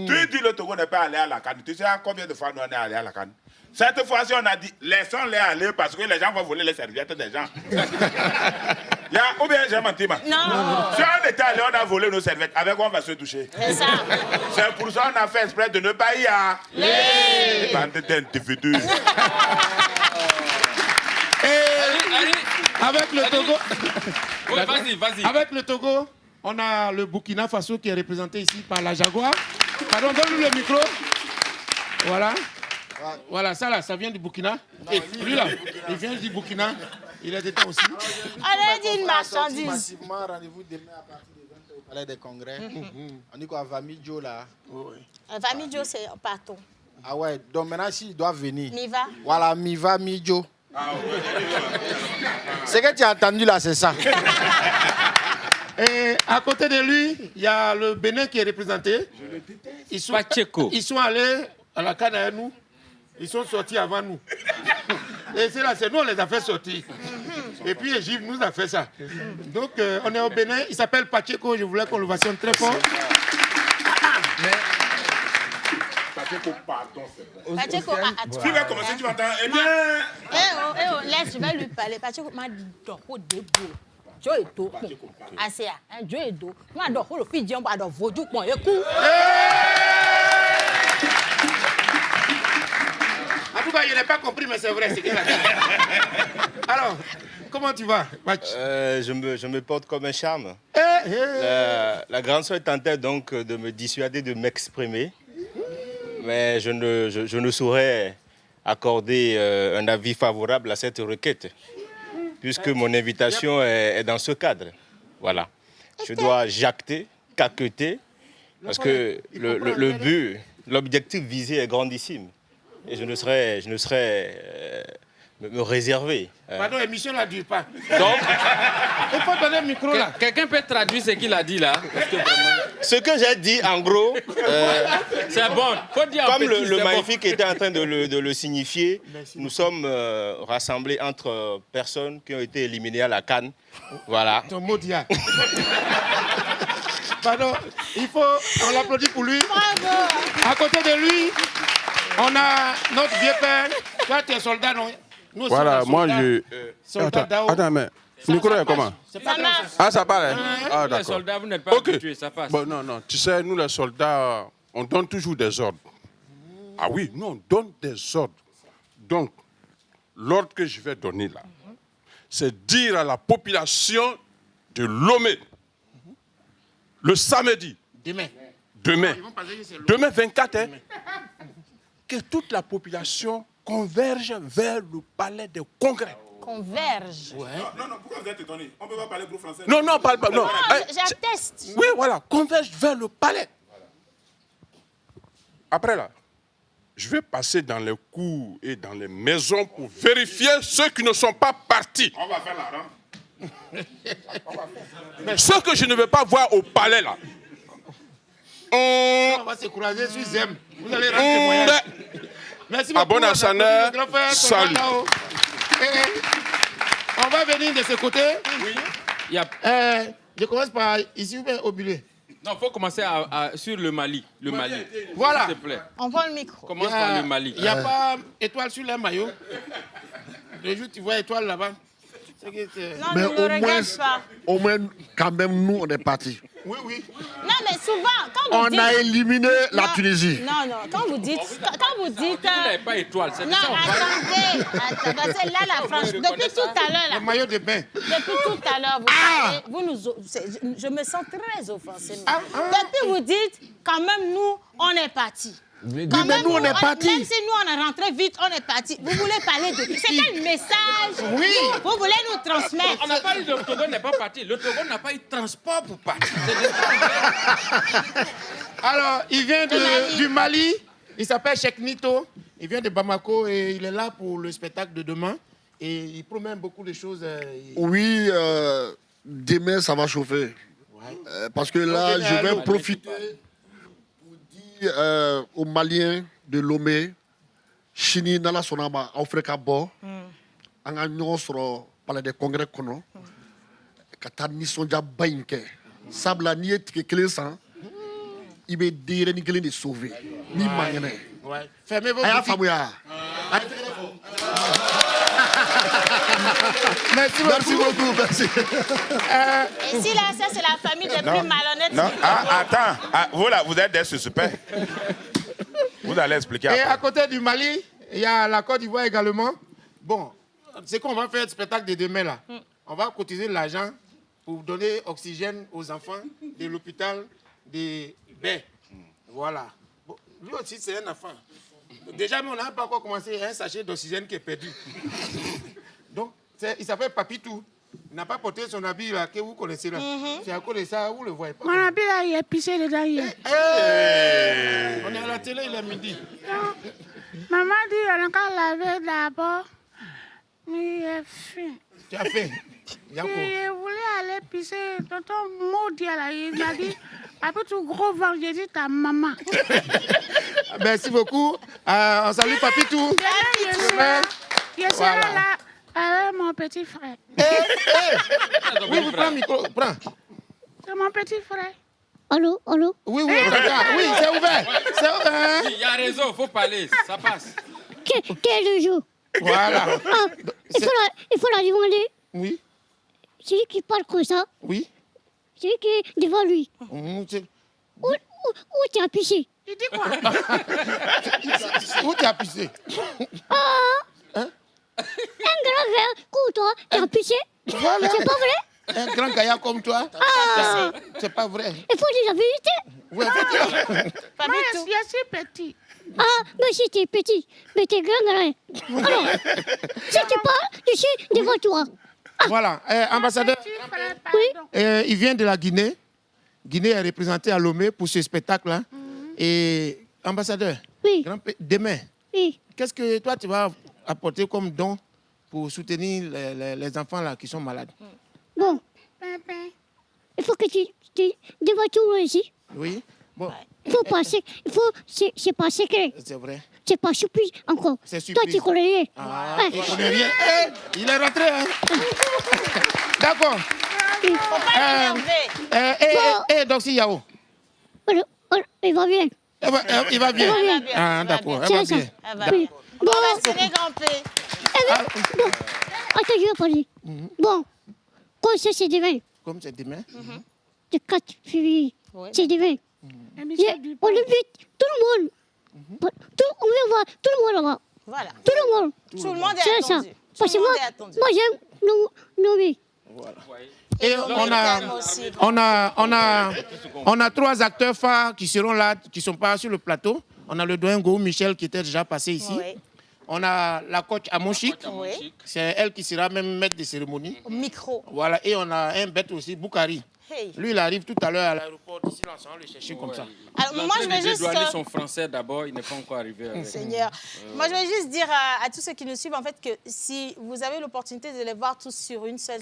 Tu dis le Togo n'est pas allé à la Cannes. Tu sais combien de fois nous on est allé à la Cannes? Cette fois-ci, on a dit, laissons-les aller parce que les gens vont voler les serviettes des gens. Ou bien j'ai menti, ma. Non. Si on était allé, on a volé nos serviettes. Avec quoi on va se toucher? C'est ça. C'est pour ça qu'on a fait exprès de ne pas y aller. Bande d'individus. Avec le Togo. Oui, vas-y. Avec le Togo, on a le Burkina Faso qui est représenté ici par la Jaguar. Pardon, donne-lui le micro. Voilà. Voilà, ça là, ça vient du Burkina. Et lui là, il vient du Burkina. Il est dedans aussi. On a dit une marchandise. Massivement, rendez-vous demain à partir de 20h au Palais des Congrès. On dit quoi, Vamidjo là? Vamidjo, c'est partons. Ah ouais, donc maintenant, s'il doit venir. Miva. Voilà, Miva, Midjo. Ce que tu as entendu là, c'est ça. Et à côté de lui, il y a le Bénin qui est représenté. Ils sont allés à la Cannes avec nous. Ils sont sortis avant nous. Et c'est là, c'est nous, on les a fait sortir. Et puis Égypte nous a fait ça. Donc, on est au Bénin. Il s'appelle Pacheco. Je voulais qu'on le vationne très fort. Pacheco, pardon, c'est bon. Pacheco, attends. Tu vas commencer, tu vas entendre. Eh bien. Laisse, je vais lui parler. Pacheco m'a dit, debout. Joe est dos. Assez, Joe est dos. Moi, je le fils de Diomba, je vaudou, bon, écoute. En tout cas, je n'ai pas compris, mais c'est vrai. Alors, comment tu vas, je me porte comme un charme. La grande soeur tentait donc de me dissuader de m'exprimer, mais je ne saurais accorder un avis favorable à cette requête. puisque mon invitation est dans ce cadre. Voilà. Je dois jacter, caqueter, parce que le but, l'objectif visé est grandissime. Et je ne saurais me réserver. Pardon, l'émission ne dure pas. Donc, il faut donner le micro là. Quelqu'un peut traduire ce qu'il a dit là? Ce que j'ai dit, en gros, c'est bon. Faut dire comme petit, le c'est magnifique bon. était en train de le signifier, nous sommes rassemblés entre personnes qui ont été éliminées à la CAN. Voilà. Ton mot dia. Pardon, on l'applaudit pour lui. Bravo. À côté de lui, on a notre vieux père. Toi, tu es soldat, non? Nous aussi, Voilà, on est moi soldats. je. Soldat Dao. Attends, mais. Le micro est comment? C'est pas grave. Ah, ça parle, hein? Ah, Les d'accord. soldats, vous n'êtes pas habitués, ça passe. Bon, non. Tu sais, nous, les soldats, on donne toujours des ordres. Ah oui, nous, on donne des ordres. Donc, l'ordre que je vais donner là, c'est dire à la population de Lomé, le samedi, demain 24, hein, que toute la population converge vers le palais des congrès. Converge. Non, pourquoi vous êtes étonné? On ne peut pas parler gros français. Non, parle pas. Non. J'atteste. Oui, voilà, converge vers le palais. Après là, je vais passer dans les cours et dans les maisons pour vérifier ceux qui ne sont pas partis. On va faire la Ceux que je ne vais pas voir au palais là. On va se croiser sur Zem. Vous allez rendre témoignage. Merci beaucoup. Abonne à Saner. Salut. On va venir de ce côté. Oui. Je commence par ici ou bien au Bulé. Non, il faut commencer sur le Mali. Le Mali. Voilà. S'il te plaît. On voit le micro. Commence par le Mali. Il n'y a pas étoile sur le maillot. Le jour tu vois étoile là-bas. Non, ne le regarde pas. Au moins, quand même, nous, on est partis. Oui. Non, mais souvent, quand vous dites... On a éliminé la Tunisie. Non, quand vous dites... Vous n'avez pas étoile, c'est Non, attendez, parce que là, la France, depuis tout à l'heure... Le maillot de bain. Depuis tout à l'heure, vous je me sens très offensée. Depuis, vous dites, quand même, nous, on est partis. Quand même, nous, on est partis. Même si nous, on est rentré vite, on est partis. Vous voulez parler de... C'est quel message vous voulez nous transmettre? On n'a pas dit que le Togo n'est pas parti. Le Togo n'a pas eu de transport pour partir. Alors, il vient du Mali. Il s'appelle Cheikh Nito. Il vient de Bamako et il est là pour le spectacle de demain. Et il promet beaucoup de choses. Oui, demain, ça va chauffer. Parce que là, je vais profiter pour dire aux Maliens de Lomé, Chini Nala Sonama, Afrika Bo, en gagnant sur le palais des congrès, Kata Nisonja Bainke, Sabla Niet Kekelesa, il va dire ni de sauver, ni mangane. Fermez vos boutiques. Merci beaucoup. Merci. Ici, là, ça, c'est la famille des plus malhonnêtes. Non, attends. Vous, là, vous êtes des suspects. Vous allez expliquer Et après. à côté du Mali, il y a la Côte d'Ivoire également. Bon, c'est qu'on va faire le spectacle de demain, là. On va cotiser l'argent pour donner oxygène aux enfants de l'hôpital de Baie. Voilà. Bon, lui aussi, c'est un enfant. Déjà, nous, on n'a pas encore commencé un sachet d'oxygène qui est perdu. Donc, il s'appelle Papitou. Il n'a pas porté son habit là, que vous connaissez là. C'est à cause de ça, vous ne le voyez pas. Mon habit là, il est pissé dedans hier. On est à la télé, il est midi. Maman dit on a qu'à laver d'abord. Mais il est fin. Tu as fait. Je voulais aller pisser. Tonton maudit là, il m'a dit, après tout gros vent, j'ai dit ta maman. Merci beaucoup. On salue Papitou. Je serai là avec mon petit frère. Oui, vous prenez le micro. Prends. C'est mon petit frère. Allô? Oui, c'est ouvert. C'est ouvert. Il y a raison, il faut parler, ça passe. Quel jour? Voilà. Il faut la demander. Oui. Celui qui parle comme ça. Oui. Celui qui est devant lui. Où tu as pissé? Il dit quoi? Où tu as pissé? Un grand verre comme toi, tu as pissé? Voilà. C'est pas vrai? Un grand gaillard comme toi? C'est pas vrai. Il faut dire la vérité. Oui, Moi, je suis petit. Mais si t'es petit, mais t'es grand. Alors, si tu parles, je suis devant toi. Voilà, ambassadeur, il vient de la Guinée. Guinée est représentée à Lomé pour ce spectacle-là. Et ambassadeur, demain, qu'est-ce que toi tu vas apporter comme don pour soutenir les enfants là qui sont malades? Bon, il faut que tu devras tout ici. Oui, bon. Il faut passer, c'est pas secret. C'est vrai. C'est pas surprise encore. C'est surprise. Toi, tu connais rien. Ah, il connaît rien. Il est rentré, hein. D'accord. Faut pas l'énerver. Donc, si Yao. Il va bien. Il va bien. Ah, d'accord. Elle va bien. Bon, on va serrer grand P. Bon, attends, je vais parler. Bon, quand c'est demain? Comme c'est demain? Le 4 février. C'est demain. On invite tout le monde. On va voir tout le monde là-bas. Voilà. Tout le monde. Tout le monde est attendu. Parce que moi j'aime nommer. Voilà. Et on a 3 acteurs phares qui seront là, qui ne sont pas sur le plateau. On a le doyen Gou Michel qui était déjà passé ici. Oui. On a la coach Amonchik. Oui. C'est elle qui sera même maître de cérémonie. Au micro. Voilà. Et on a un bête aussi, Boukari. Hey. Lui, il arrive tout à l'heure à l'aéroport d'ici, là, on va le chercher comme ça. Alors, moi, je vais juste dédouaner son français d'abord, il n'est pas encore arrivé. Avec Seigneur. Moi, je vais juste dire à tous ceux qui nous suivent, en fait, que si vous avez l'opportunité de les voir tous sur une seule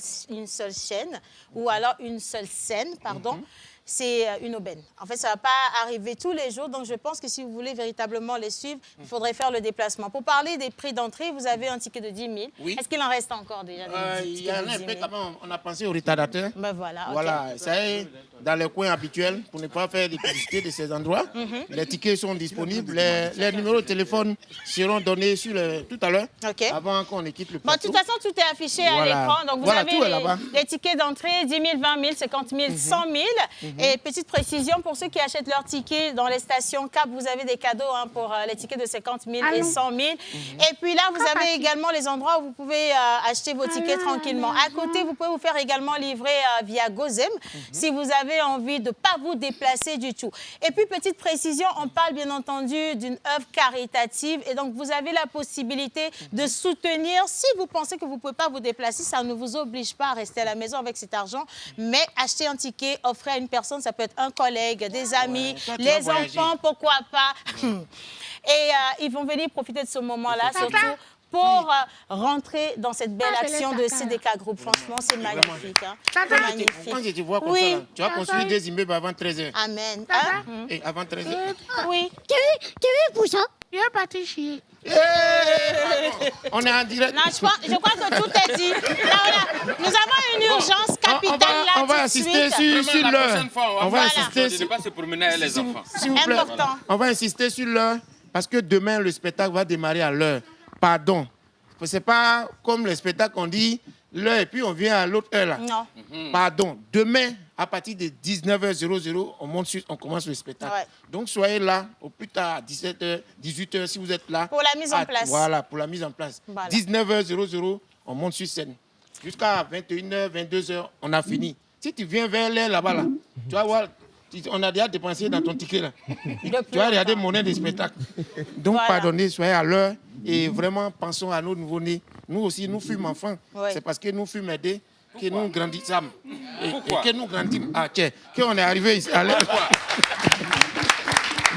chaîne, ou alors une seule scène, pardon, c'est une aubaine. En fait, ça ne va pas arriver tous les jours. Donc, je pense que si vous voulez véritablement les suivre, il faudrait faire le déplacement. Pour parler des prix d'entrée, vous avez un ticket de 10 000. Oui. Est-ce qu'il en reste encore déjà il y en a un peu quand même. On a pensé aux retardateurs. Ben voilà. Voilà, ça est dans les coins habituels pour ne pas faire des publicités de ces endroits. Les tickets sont disponibles. Les numéros de téléphone seront donnés sur tout à l'heure, avant qu'on ne quitte le plateau. Bon, de toute façon, tout est affiché à l'écran. Donc, vous avez les tickets d'entrée 10 000, 20 000, 50 000, 100 000. Et petite précision, pour ceux qui achètent leurs tickets dans les stations CAP, vous avez des cadeaux pour les tickets de 50 000 et 100 000. Et puis là, vous avez également les endroits où vous pouvez acheter vos tickets tranquillement. À côté, vous pouvez vous faire également livrer via Gozem si vous avez envie de ne pas vous déplacer du tout. Et puis, petite précision, on parle bien entendu d'une œuvre caritative. Et donc, vous avez la possibilité de soutenir. Si vous pensez que vous ne pouvez pas vous déplacer, ça ne vous oblige pas à rester à la maison avec cet argent. Mais acheter un ticket, offrir à une personne, ça peut être un collègue, des amis, les enfants, pourquoi pas. Et ils vont venir profiter de ce moment-là, surtout pour rentrer dans cette belle action de CDK Group. Franchement, c'est magnifique. Hein. C'est magnifique. Quand je te vois comme ça, là, tu vas construire des immeubles avant 13h. Amen. Et avant 13h. Oui. Tu veux pour ça? Je vais partir chier. On est en direct. Non, je crois que tout est dit. Là, nous avons une urgence capitale là. On va assister sur l'heure. On va insister sur les enfants. S'il vous plaît. On va insister sur l'heure parce que demain, le spectacle va démarrer à l'heure. Pardon. C'est pas comme le spectacle, on dit l'heure et puis on vient à l'autre heure là. Non. Pardon. Demain, à partir de 19h00, on commence le spectacle. Ouais. Donc soyez là au plus tard, 17h, 18h si vous êtes là. Pour la mise en place. Voilà, pour la mise en place. Voilà. 19h00, on monte sur scène. Jusqu'à 21h, 22h, on a fini. Si tu viens vers l'air là-bas, là, tu vas voir, on a déjà dépensé dans ton ticket là. Tu vas regarder monnaie de spectacle. Donc voilà. Pardonnez, soyez à l'heure et vraiment pensons à nos nouveau-nés. Nous aussi, nous fûmes enfants. Ouais. C'est parce que nous fûmes aidés que nous grandissons. Et que nous grandissons. Ah, tiens, qu'on est arrivé ici.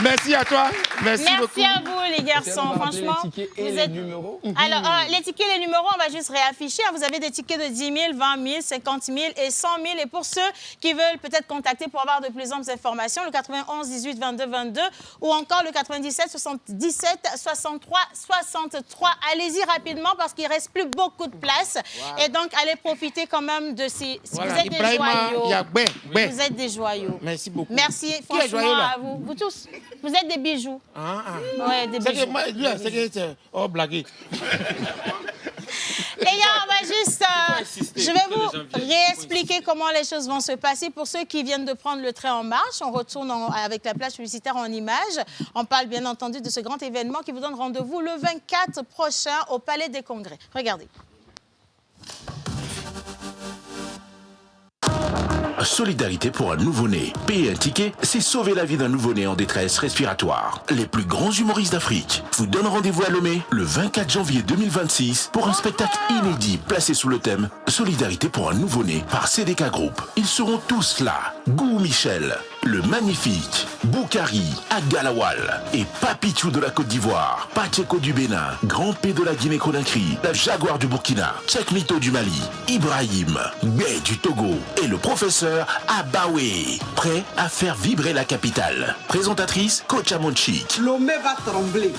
Merci à toi. Merci beaucoup. Merci à vous, les garçons. Franchement, les tickets et les numéros. Alors, les tickets et les numéros, on va juste réafficher. Vous avez des tickets de 10 000, 20 000, 50 000 et 100 000. Et pour ceux qui veulent peut-être contacter pour avoir de plus amples informations, le 91 18 22 22 ou encore le 97 77 63 63. Allez-y rapidement parce qu'il ne reste plus beaucoup de place. Wow. Et donc, allez profiter quand même de ces... Voilà. Vous êtes des joyaux. Vous êtes des joyaux. Merci beaucoup. Merci franchement à vous. Vous tous. Vous êtes des bijoux. Ouais, des bijoux. Oh, blagué. Les gars, on va juste... je vais vous réexpliquer comment les choses vont se passer. Pour ceux qui viennent de prendre le train en marche, on retourne avec la plage publicitaire en images. On parle bien entendu de ce grand événement qui vous donne rendez-vous le 24 prochain au Palais des Congrès. Regardez. Solidarité pour un nouveau-né. Payer un ticket, c'est sauver la vie d'un nouveau-né en détresse respiratoire. Les plus grands humoristes d'Afrique vous donnent rendez-vous à Lomé le 24 janvier 2026 pour un spectacle inédit placé sous le thème Solidarité pour un nouveau-né par CDK Group. Ils seront tous là. Gou Michel, le magnifique, Boukari, Agalawal et Papichou de la Côte d'Ivoire, Pacheco du Bénin, Grand P de la Guinée-Conakry, la Jaguar du Burkina, Tchèque-Mito du Mali, Ibrahim, Bé du Togo et le professeur Abawe, prêt à faire vibrer la capitale. Présentatrice, Coach Amonchik. Lomé va trembler.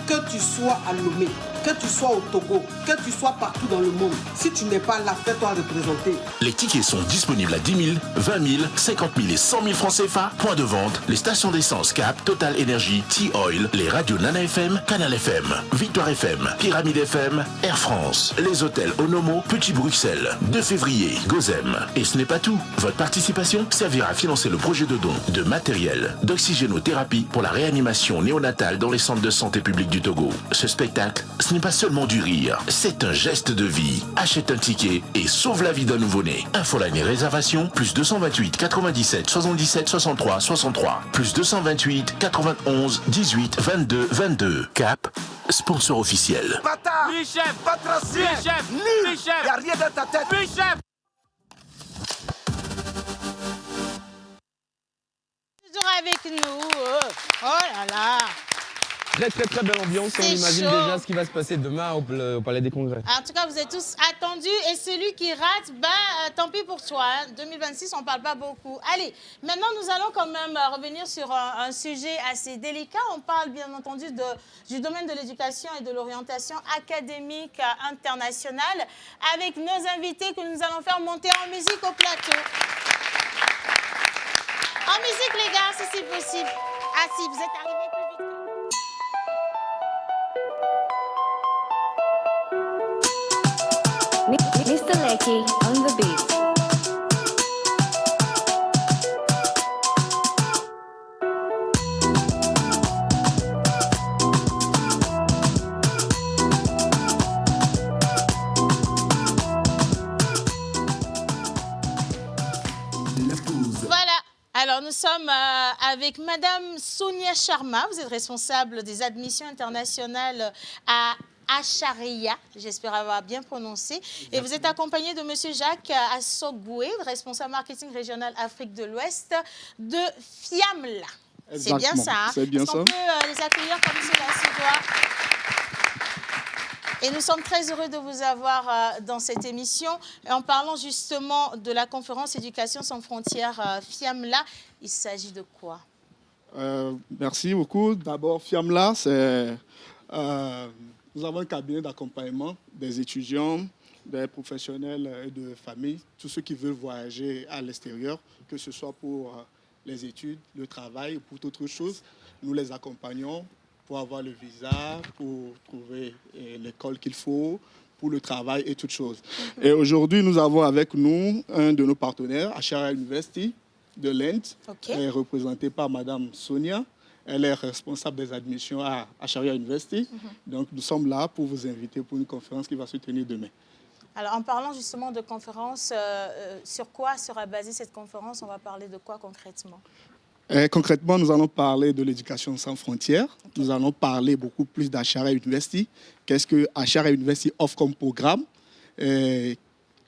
Que tu sois à Lomé, que tu sois au Togo, que tu sois partout dans le monde, si tu n'es pas là, fais-toi représenter. Les tickets sont disponibles à 10 000, 20 000, 50 000 et 100 000 francs CFA. Point de vente, les stations d'essence Cap, Total Energy, T-Oil, les radios Nana FM, Canal FM, Victoire FM, Pyramide FM, Air France, les hôtels Onomo, Petit Bruxelles, 2 février, Gozem. Et ce n'est pas tout. Votre participation servira à financer le projet de don de matériel d'oxygénothérapie pour la réanimation néonatale dans les centres de santé publics du Togo. Ce spectacle, ce n'est pas seulement du rire, c'est un geste de vie. Achète un ticket et sauve la vie d'un nouveau-né. Infoline et réservation, plus 228 97 77 63 63, plus 228 91 18 22 22. Cap, sponsor officiel. Bata, Bichef, Patracien, Bichef, nul, Bichef, y'a rien dans ta tête, Bichef. Toujours avec nous. Oh là là. Très belle ambiance. On C'est imagine chaud. déjà ce qui va se passer demain au Palais des Congrès. En tout cas, vous êtes tous attendus et celui qui rate, tant pis pour toi. 2026, on ne parle pas beaucoup. Allez, maintenant, nous allons quand même revenir sur un sujet assez délicat. On parle bien entendu du domaine de l'éducation et de l'orientation académique internationale avec nos invités que nous allons faire monter en musique au plateau. En musique, les gars, si c'est possible. Ah si, vous êtes arrivés plus vite. Mr. Lecky on the beat. Voilà. Alors, nous sommes avec Madame Sonia Sharma. Vous êtes responsable des admissions internationales à Acharia, j'espère avoir bien prononcé. Et vous êtes accompagné de Monsieur Jacques Assogoué, responsable marketing régional Afrique de l'Ouest de Fiamla. C'est bien ça, hein? C'est bien Est-ce qu'on ça. peut les accueillir comme cela se doit? Et nous sommes très heureux de vous avoir dans cette émission. Et en parlant justement de la conférence Éducation sans frontières Fiamla, il s'agit de quoi? Merci beaucoup. D'abord, Fiamla, c'est... nous avons un cabinet d'accompagnement des étudiants, des professionnels et de familles, tous ceux qui veulent voyager à l'extérieur, que ce soit pour les études, le travail ou pour toute autre chose. Nous les accompagnons pour avoir le visa, pour trouver l'école qu'il faut, pour le travail et toutes choses. Et aujourd'hui, nous avons avec nous un de nos partenaires, Acharia University de l'Inde, représenté par Madame Sonia. Elle est responsable des admissions à Acharia University. Donc, nous sommes là pour vous inviter pour une conférence qui va se tenir demain. Alors, en parlant justement de conférence, sur quoi sera basée cette conférence? On va parler de quoi concrètement? Concrètement, nous allons parler de l'éducation sans frontières. Nous allons parler beaucoup plus d'Acharia University. Qu'est-ce que Acharia University offre comme programme?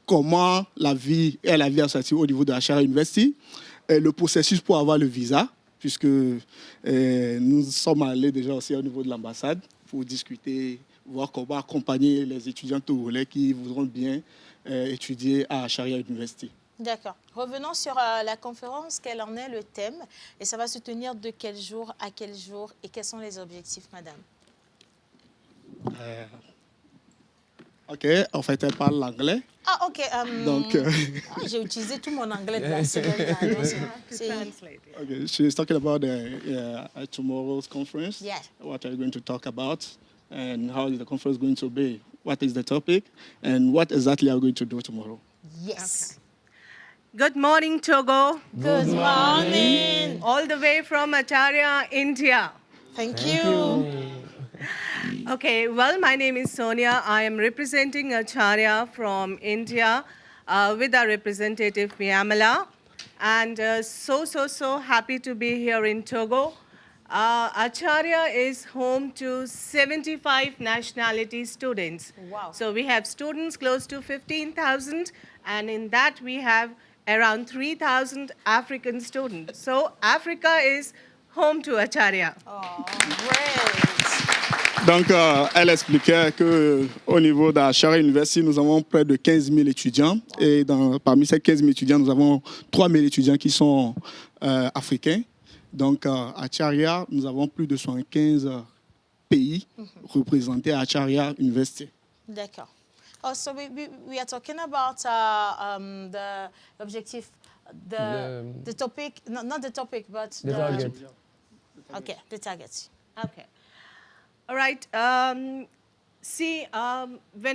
Comment la vie est la vie associative au niveau de Acharia University? Le processus pour avoir le visa, puisque nous sommes allés déjà aussi au niveau de l'ambassade pour discuter, voir comment accompagner les étudiants togolais qui voudront bien étudier à Acharia University. D'accord. Revenons sur la conférence. Quel en est le thème? Et ça va se tenir de quel jour à quel jour? Et quels sont les objectifs, madame? OK. En fait, elle parle l'anglais. Ah, OK. Donc, j'ai utilisé tout mon anglais de la semaine. Okay. She's talking about tomorrow's conference. Yes. What are you going to talk about? And how is the conference going to be? What is the topic? And what exactly are we going to do tomorrow? Yes. Okay. Good morning, Togo. Good morning. All the way from Acharya, India. Thank you. Okay, well, my name is Sonia. I am representing Acharya from India with our representative, Fiamla. and so happy to be here in Togo. Acharya is home to 75 nationality students. Wow. So we have students close to 15,000, and in that we have around 3,000 African students. So Africa is home to Acharya. Oh, great. Donc, elle expliquait qu'au niveau d'Acharya University, nous avons près de 15 000 étudiants. Et parmi ces 15 000 étudiants, nous avons 3 000 étudiants qui sont africains. Donc, à Acharya, nous avons plus de 75 pays représentés à Acharya University. D'accord. Oh, so we are talking about the objective, the topic, not the topic, but the target. Okay, the target. Okay. All right. When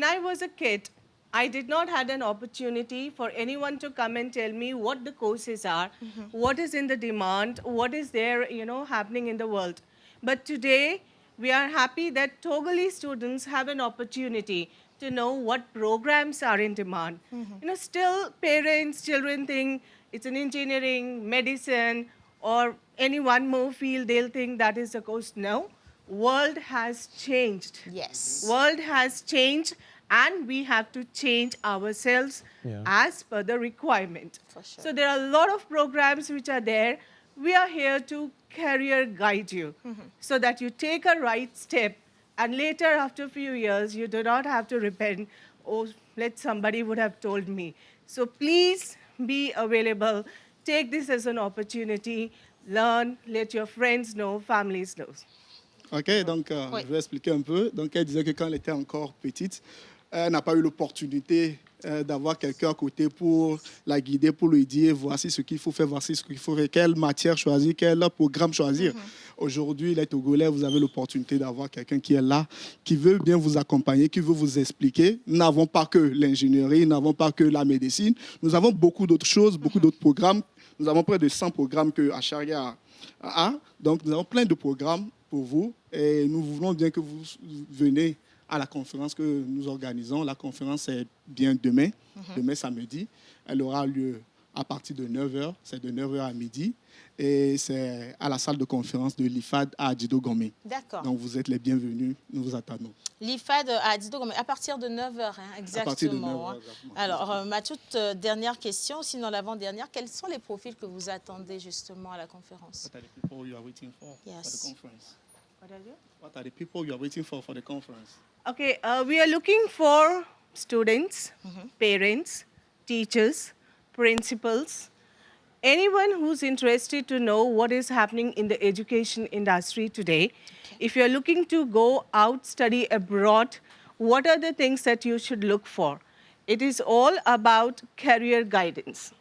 I was a kid, I did not have an opportunity for anyone to come and tell me what the courses are, what is in the demand, what is there, happening in the world. But today, we are happy that Togolese students have an opportunity to know what programs are in demand. Still parents, children think it's an engineering, medicine, or any one more field, they'll think that is the course. No, world has changed. Yes. World has changed, and we have to change ourselves as per the requirement. For sure. So there are a lot of programs which are there. We are here to career guide you so that you take a right step, and later after a few years, you do not have to repent, oh, somebody would have told me. So please be available. Take this as an opportunity. Learn, let your friends know, families know. OK, donc je vais expliquer un peu. Donc, elle disait que quand elle était encore petite, elle n'a pas eu l'opportunité d'avoir quelqu'un à côté pour la guider, pour lui dire voici ce qu'il faut faire, voici ce qu'il faut faire, quelle matière choisir, quel programme choisir. Aujourd'hui, les Togolais, vous avez l'opportunité d'avoir quelqu'un qui est là, qui veut bien vous accompagner, qui veut vous expliquer. Nous n'avons pas que l'ingénierie, nous n'avons pas que la médecine. Nous avons beaucoup d'autres choses, beaucoup d'autres programmes. Nous avons près de 100 programmes que Acharya a. Donc, nous avons plein de programmes pour vous. Et nous voulons bien que vous venez à la conférence que nous organisons. La conférence est bien demain, demain samedi. Elle aura lieu à partir de 9h. C'est de 9h à midi. Et c'est à la salle de conférence de l'IFAD à Djido-Gomé. D'accord. Donc, vous êtes les bienvenus. Nous vous attendons. L'IFAD à Djido-Gomé, à partir de 9h, exactement. À partir de 9h, exactement. Alors, ma toute dernière question, sinon l'avant-dernière, quels sont les profils que vous attendez justement à la conférence? What are the people you are waiting for the conference? What are the people you are waiting for the conference? Okay, we are looking for students, parents, teachers, principals, anyone who's interested to know what is happening in the education industry today. If you're looking to go out, study abroad, what are the things that you should look for? It is all about career guidance.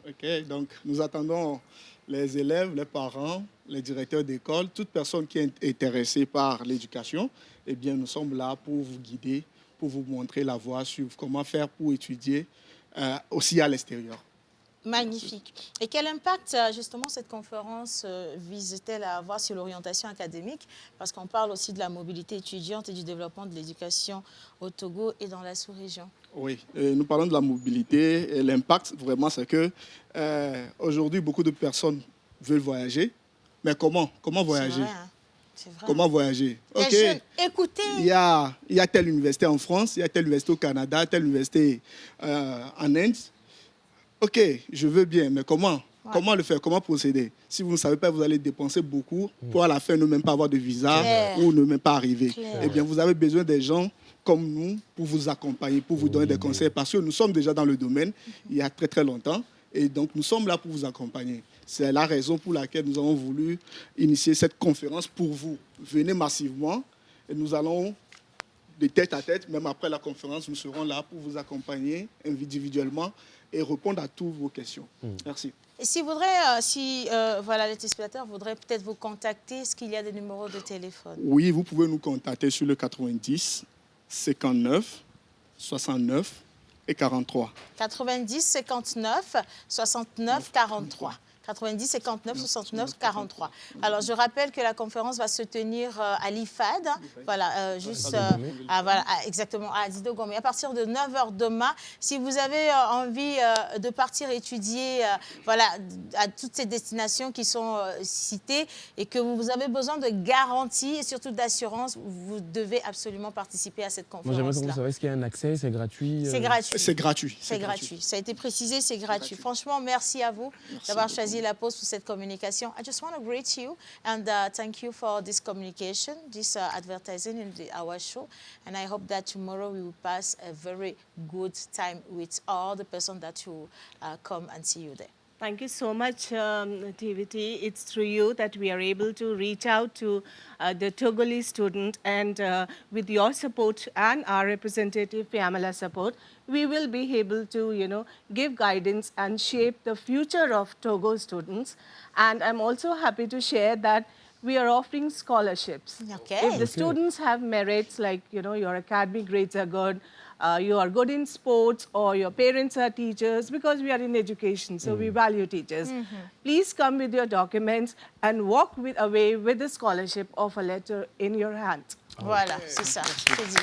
OK, donc nous attendons les élèves, les parents, les directeurs d'école, toute personne qui est intéressée par l'éducation. Eh bien, nous sommes là pour vous guider, pour vous montrer la voie sur comment faire pour étudier aussi à l'extérieur. Magnifique. Et quel impact, justement, cette conférence vise-t-elle à avoir sur l'orientation académique? Parce qu'on parle aussi de la mobilité étudiante et du développement de l'éducation au Togo et dans la sous-région. Oui, nous parlons de la mobilité et l'impact, vraiment, c'est que aujourd'hui, beaucoup de personnes veulent voyager. Mais comment voyager? C'est vrai. Comment voyager? Les jeunes, écoutez. Il y a telle université en France, il y a telle université au Canada, telle université en Inde. OK, je veux bien, mais comment? Comment le faire? Comment procéder? Si vous ne savez pas, vous allez dépenser beaucoup pour à la fin ne même pas avoir de visa ou ne même pas arriver. Eh bien, vous avez besoin des gens comme nous pour vous accompagner, pour vous donner des conseils, parce que nous sommes déjà dans le domaine il y a très très longtemps. Et donc, nous sommes là pour vous accompagner. C'est la raison pour laquelle nous avons voulu initier cette conférence pour vous. Venez massivement et nous allons de tête à tête, même après la conférence, nous serons là pour vous accompagner individuellement et répondre à toutes vos questions. Merci. Et si voilà, les téléspectateurs voudraient peut-être vous contacter, est-ce qu'il y a des numéros de téléphone? Oui, vous pouvez nous contacter sur le 90 59 69 et 43. 90 59 69 43. 90 59 69 43. Alors, je rappelle que la conférence va se tenir à l'IFAD, voilà, juste exactement à Dido Gomé, à partir de 9h demain. Si vous avez envie de partir étudier voilà, à toutes ces destinations qui sont citées et que vous avez besoin de garanties et surtout d'assurance, vous devez absolument participer à cette conférence. Moi, j'aimerais savoir, est-ce qu'il y a un accès, c'est gratuit C'est gratuit. C'est gratuit. C'est gratuit. Ça a été précisé, c'est gratuit. Franchement, merci à vous d'avoir choisi la pause pour cette communication. I just want to greet you and thank you for this communication, this advertising in our show. And I hope that tomorrow we will pass a very good time with all the persons that will come and see you there. Thank you so much, TVT. It's through you that we are able to reach out to the Togolese student, and with your support and our representative Fiamala support, we will be able to, give guidance and shape the future of Togo students. And I'm also happy to share that we are offering scholarships. Okay. If the students have merits like, your academic grades are good, you are good in sports, or your parents are teachers, because we are in education, so we value teachers. Please come with your documents and walk away with a scholarship of a letter in your hand. Voilà, c'est ça.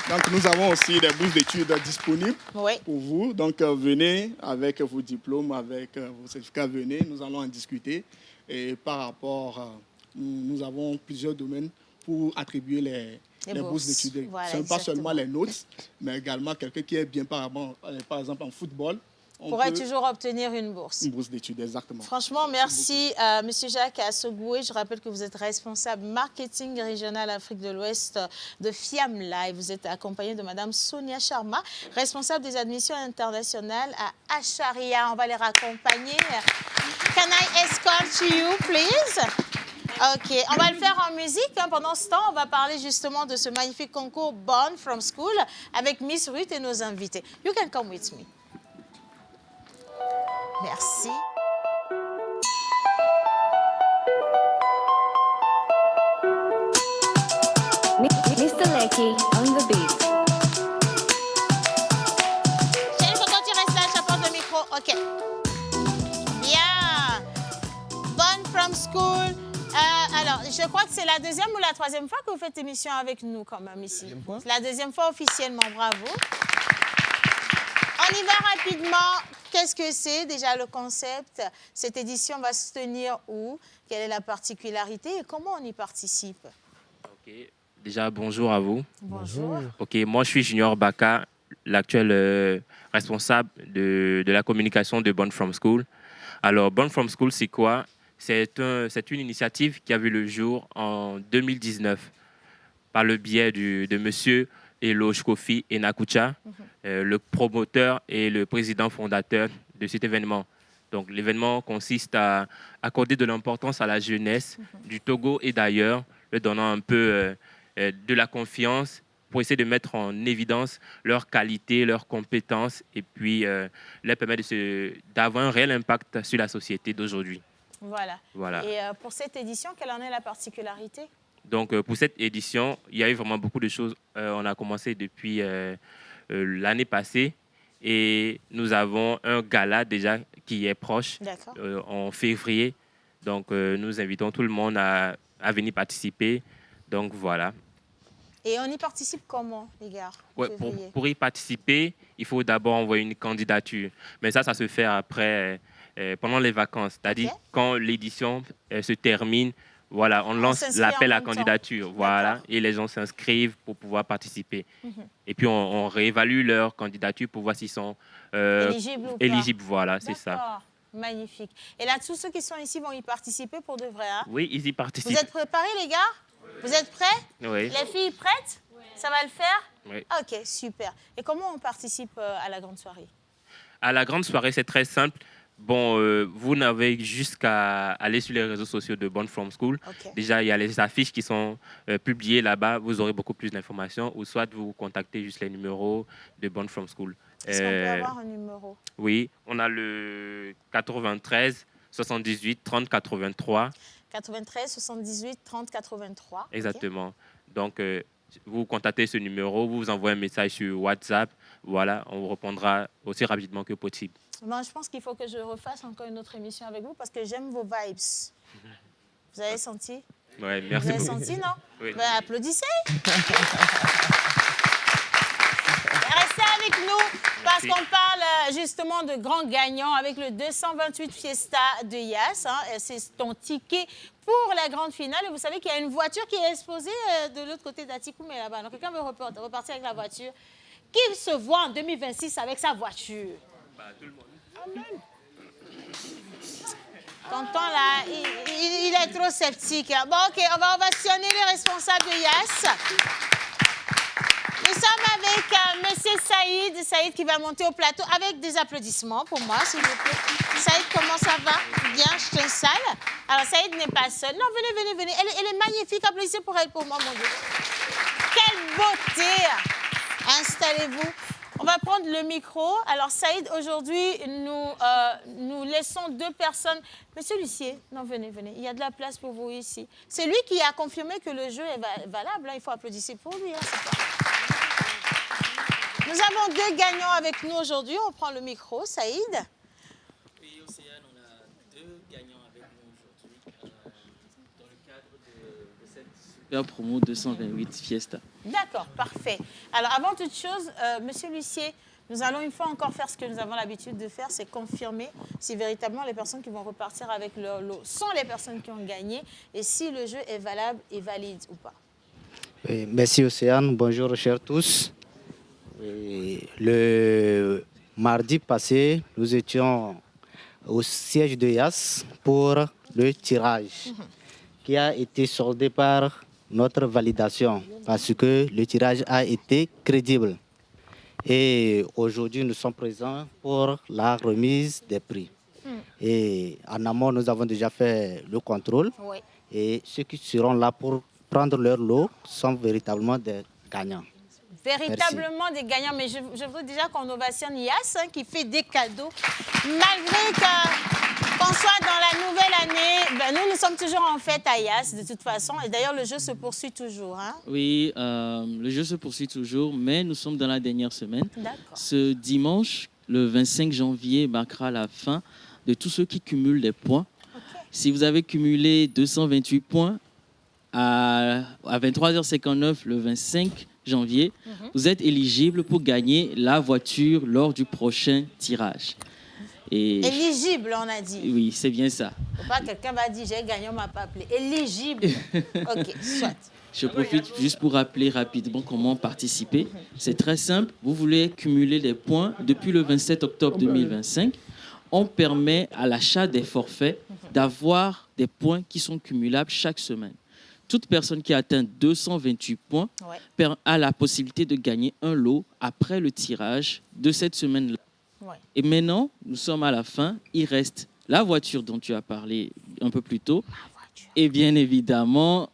Donc, nous avons aussi des bourses d'études disponibles pour vous. Donc, venez avec vos diplômes, avec vos certificats, venez, nous allons en discuter. Et par rapport, nous avons plusieurs domaines pour attribuer les bourses d'études. Voilà, Ce n'est pas seulement les notes, mais également quelqu'un qui est bien par exemple en football. On pourrait toujours obtenir une bourse. Une bourse d'études, exactement. Franchement, merci M. Jacques Assogoué. Je rappelle que vous êtes responsable marketing régional Afrique de l'Ouest de Fiamla et vous êtes accompagné de Mme Sonia Sharma, responsable des admissions internationales à Acharia. On va les raccompagner. Can I escort you, please? OK, on va le faire en musique. Pendant ce temps, on va parler justement de ce magnifique concours Born from School avec Miss Ruth et nos invités. You can come with me. Merci. Mr. Lecky on the beat. Chérie, quand tu restes là, j'apporte le micro. OK. Bien. Born from School. Alors, je crois que c'est la deuxième ou la troisième fois que vous faites émission avec nous quand même ici. C'est la deuxième fois officiellement, bravo. On y va rapidement. Qu'est-ce que c'est déjà le concept? Cette édition va se tenir où? Quelle est la particularité et comment on y participe? Ok, déjà bonjour à vous. Bonjour. Ok, moi je suis Junior Baka, l'actuel responsable de la communication de Born from School. Alors Born from School, c'est quoi? C'est une initiative qui a vu le jour en 2019 par le biais de monsieur Eloge Kofi Enakucha, le promoteur et le président fondateur de cet événement. Donc l'événement consiste à accorder de l'importance à la jeunesse du Togo et d'ailleurs, leur donnant un peu de la confiance pour essayer de mettre en évidence leurs qualités, leurs compétences et puis leur permettre d'avoir un réel impact sur la société d'aujourd'hui. Voilà. Et pour cette édition, quelle en est la particularité? Donc, pour cette édition, il y a eu vraiment beaucoup de choses. On a commencé depuis l'année passée et nous avons un gala déjà qui est proche en février. Donc, nous invitons tout le monde à venir participer. Donc, voilà. Et on y participe comment, les gars? Pour y participer, il faut d'abord envoyer une candidature. Mais ça se fait après, pendant les vacances. C'est-à-dire, quand l'édition se termine, voilà, on lance l'appel à candidature, voilà, et les gens s'inscrivent pour pouvoir participer. Et puis on réévalue leur candidature pour voir s'ils sont éligibles, voilà, c'est ça. Magnifique. Et là, tous ceux qui sont ici vont y participer pour de vrai, hein? Oui, ils y participent. Vous êtes préparés, les gars? Vous êtes prêts? Oui. Les filles prêtes? Ça va le faire? Oui. OK, super. Et comment on participe à la grande soirée? À la grande soirée, c'est très simple. Bon, vous n'avez juste qu'à aller sur les réseaux sociaux de Born from School. Déjà, il y a les affiches qui sont publiées là-bas. Vous aurez beaucoup plus d'informations. Ou soit vous contactez juste les numéros de Born from School. Est-ce qu'on peut avoir un numéro? Oui, on a le 93 78 30 83. 93 78 30 83. Exactement. Donc, vous contactez ce numéro, vous envoyez un message sur WhatsApp voilà, on reprendra aussi rapidement que possible. Bon, je pense qu'il faut que je refasse encore une autre émission avec vous parce que j'aime vos vibes. Vous avez senti? Ouais, merci Vous avez beaucoup. senti, non? Oui. Ben, applaudissez. Restez avec nous parce qu'on parle justement de grands gagnants avec le 228 Fiesta de Yass. Hein. C'est ton ticket pour la grande finale. Et vous savez qu'il y a une voiture qui est exposée de l'autre côté d'Atikoumé là-bas. Donc, quelqu'un veut repartir avec la voiture. Qui se voit en 2026 avec sa voiture? Tout le monde. Amen. Tonton, là, il est trop sceptique. Hein. Bon, OK, on va ovationner les responsables de Yass. Nous sommes avec M. Saïd qui va monter au plateau avec des applaudissements pour moi, s'il vous plaît. Saïd, comment ça va? Bien, je t'installe. Alors, Saïd n'est pas seul. Non, venez. Elle est magnifique. Applaudissez pour elle, pour moi, mon Dieu. Quelle beauté! Installez-vous. On va prendre le micro. Alors, Saïd, aujourd'hui, nous laissons 2 personnes. Monsieur Lucier, non, venez. Il y a de la place pour vous ici. C'est lui qui a confirmé que le jeu est valable. Hein. Il faut applaudir pour lui. Hein. Nous avons 2 gagnants avec nous aujourd'hui. On prend le micro. Saïd. Oui, Océane, on a 2 gagnants avec nous aujourd'hui dans le cadre de cette super promo 228 Fiesta. D'accord, parfait. Alors, avant toute chose, Monsieur Lucier, nous allons une fois encore faire ce que nous avons l'habitude de faire, c'est confirmer si véritablement les personnes qui vont repartir avec leur lot sont les personnes qui ont gagné et si le jeu est valable et valide ou pas. Oui, merci Océane, bonjour chers tous. Oui, le mardi passé, nous étions au siège de Yass pour le tirage qui a été soldé par notre validation parce que le tirage a été crédible. Et aujourd'hui, nous sommes présents pour la remise des prix. Et en amont, nous avons déjà fait le contrôle. Oui. Et ceux qui seront là pour prendre leur lot sont véritablement des gagnants. Véritablement des gagnants, mais je veux déjà qu'on ovationne Yass qui fait des cadeaux. Malgré qu'on soit dans la nouvelle année, nous sommes toujours en fête à Yass de toute façon. Et d'ailleurs, le jeu se poursuit toujours. Hein? Oui, le jeu se poursuit toujours, mais nous sommes dans la dernière semaine. D'accord. Ce dimanche, le 25 janvier, marquera la fin de tous ceux qui cumulent des points. Okay. Si vous avez cumulé 228 points à 23h59 le 25 janvier, vous êtes éligible pour gagner la voiture lors du prochain tirage. Et éligible, on a dit. Oui, c'est bien ça. Faut pas que quelqu'un va dire j'ai gagné, on m'a pas appelé. Éligible. OK, soit. Je profite juste pour rappeler rapidement comment participer. C'est très simple. Vous voulez cumuler des points depuis le 27 octobre 2025. On permet à l'achat des forfaits d'avoir des points qui sont cumulables chaque semaine. Toute personne qui atteint 228 points a la possibilité de gagner un lot après le tirage de cette semaine-là. Ouais. Et maintenant, nous sommes à la fin. Il reste la voiture dont tu as parlé un peu plus tôt et bien évidemment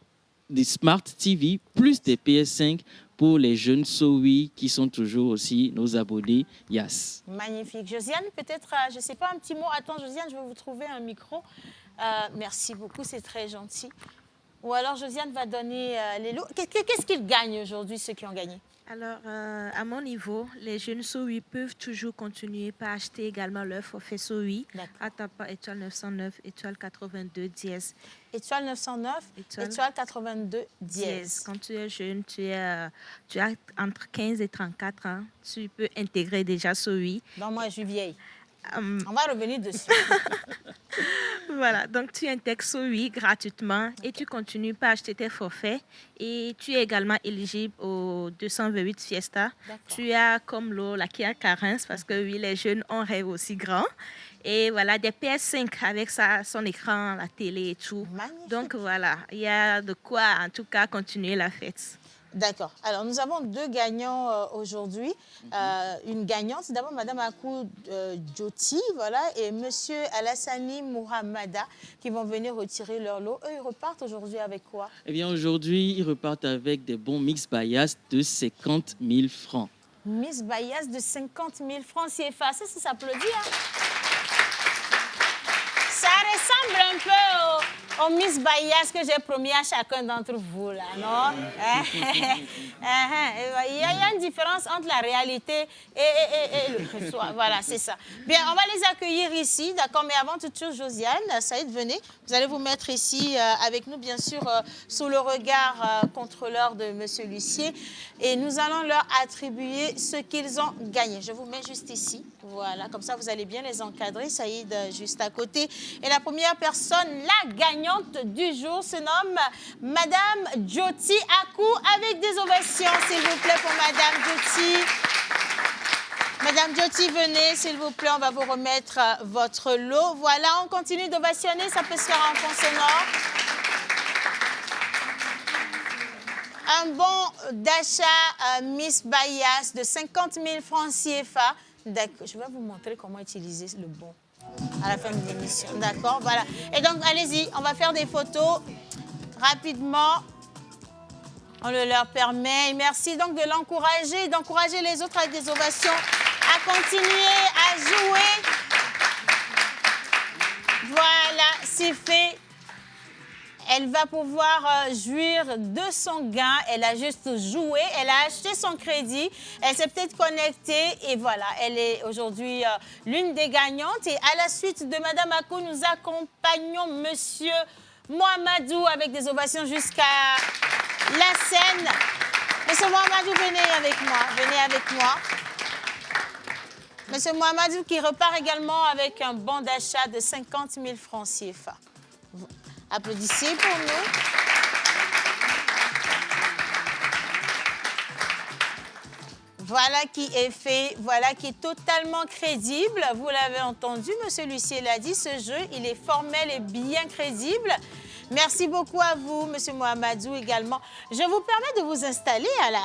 des Smart TV plus des PS5 pour les jeunes Sowi qui sont toujours aussi nos abonnés Yass. Magnifique. Josiane, peut-être, je ne sais pas, un petit mot. Attends, Josiane, je vais vous trouver un micro. Merci beaucoup, c'est très gentil. Ou alors Josiane va donner les lots. Qu'est-ce qu'ils gagnent aujourd'hui, ceux qui ont gagné? Alors, à mon niveau, les jeunes SOWI peuvent toujours continuer par acheter également leur forfait SOWI à tapant étoile 909, étoile 82 dièse. Étoile 909, étoile 82 dièse. Quand tu es jeune, tu as entre 15 et 34 ans, tu peux intégrer déjà SOWI. Non, moi, je suis vieille. On va revenir dessus. Voilà, donc tu intègres SOWI gratuitement et tu continues par acheter tes forfaits. Et tu es également éligible au 228 Fiesta. Tu as comme lot la Kia Carens parce que oui, les jeunes ont rêve aussi grand. Et voilà, des PS5 avec son écran, la télé et tout. Magnifique. Donc voilà, il y a de quoi en tout cas continuer la fête. D'accord. Alors, nous avons 2 gagnants aujourd'hui. Une gagnante, c'est d'abord Mme Akou Djoti, voilà, et M. Alassani Mouhamada, qui vont venir retirer leur lot. Eux, ils repartent aujourd'hui avec quoi? Eh bien, aujourd'hui, ils repartent avec des bons mix bias de 50 000 francs. Mix bias de 50 000 francs CFA, ça s'applaudit, hein? Ça ressemble un peu au Miss Bayas que j'ai promis à chacun d'entre vous, là, non? Il y a une différence entre la réalité et le soi. Voilà, c'est ça. Bien, on va les accueillir ici, d'accord? Mais avant toute chose, Josiane, Saïd, venez. Vous allez vous mettre ici avec nous, bien sûr, sous le regard contrôleur de M. Lucier. Et nous allons leur attribuer ce qu'ils ont gagné. Je vous mets juste ici. Voilà, comme ça, vous allez bien les encadrer. Saïd, juste à côté. Et la première personne, la gagnante du jour, se nomme Madame Jyoti Akou, avec des ovations, s'il vous plaît, pour Madame Jyoti. Madame Jyoti, venez, s'il vous plaît, on va vous remettre votre lot. Voilà, on continue d'ovationner, ça peut se faire en fond sonore. Un bon d'achat Miss Bayas de 50 000 francs CFA. Je vais vous montrer comment utiliser le bon à la fin de l'émission. D'accord, voilà. Et donc, allez-y, on va faire des photos rapidement. On le leur permet. Et merci donc de l'encourager, d'encourager les autres avec des ovations à continuer à jouer. Voilà, c'est fait. Elle va pouvoir jouir de son gain. Elle a juste joué. Elle a acheté son crédit. Elle s'est peut-être connectée. Et voilà, elle est aujourd'hui l'une des gagnantes. Et à la suite de Madame Akou, nous accompagnons Monsieur Mohamedou avec des ovations jusqu'à la scène. Monsieur Mohamedou, venez avec moi. Venez avec moi. Monsieur Mohamedou qui repart également avec un bon d'achat de 50 000 francs CFA. Applaudissez pour nous. Voilà qui est fait, voilà qui est totalement crédible. Vous l'avez entendu, Monsieur Lucier l'a dit, ce jeu, il est formel et bien crédible. Merci beaucoup à vous, Monsieur Mohamedou également. Je vous permets de vous installer à la...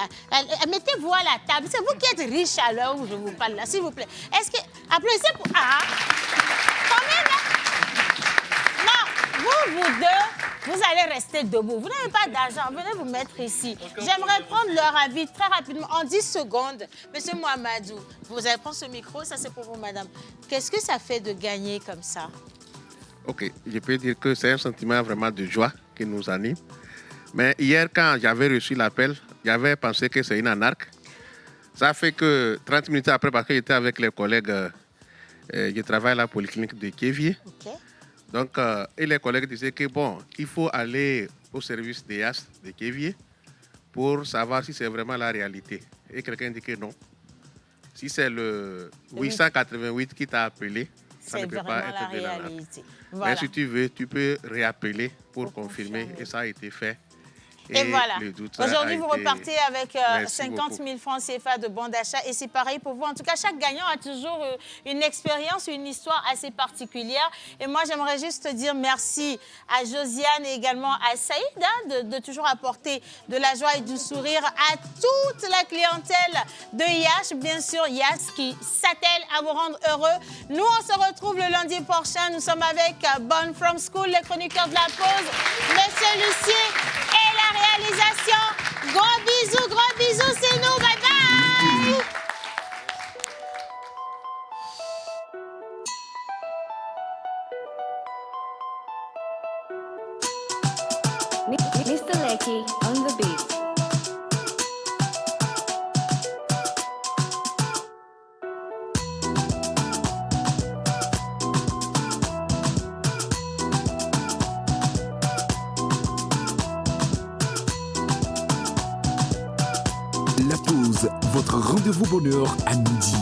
Mettez-vous à la table. C'est vous qui êtes riche à l'heure où je vous parle là, s'il vous plaît. Est-ce que... Applaudissez pour... Ah! Quand même, hein? Vous deux, vous allez rester debout. Vous n'avez pas d'argent, venez vous mettre ici. J'aimerais prendre leur avis très rapidement, en 10 secondes. Monsieur Mohamedou, vous allez prendre ce micro, ça c'est pour vous, madame. Qu'est-ce que ça fait de gagner comme ça? Ok, je peux dire que c'est un sentiment vraiment de joie qui nous anime. Mais hier, quand j'avais reçu l'appel, j'avais pensé que c'est une anarque. Ça fait que 30 minutes après, parce que j'étais avec les collègues, je travaille à la polyclinique de Kévier. Okay. Donc, et les collègues disaient que bon, il faut aller au service des IAS de Kévier pour savoir si c'est vraiment la réalité. Et quelqu'un dit que non. Si c'est le 888 qui t'a appelé, ça ne peut pas être de la réalité. Voilà. Mais si tu veux, tu peux réappeler pour confirmer. Et ça a été fait. Et voilà. Aujourd'hui, vous repartez avec 50 000 francs CFA de bon d'achat. Et c'est pareil pour vous. En tout cas, chaque gagnant a toujours une expérience, une histoire assez particulière. Et moi, j'aimerais juste dire merci à Josiane et également à Saïd de toujours apporter de la joie et du sourire à toute la clientèle de Yash. Bien sûr, Yash qui s'attelle à vous rendre heureux. Nous, on se retrouve le lundi prochain. Nous sommes avec Born From School, les chroniqueurs de la pause, Monsieur Lucier et la réalisation. Gros bisous, c'est nous. Bye bye. Mr. Lecky on the beat. La pause, votre rendez-vous bonheur à midi.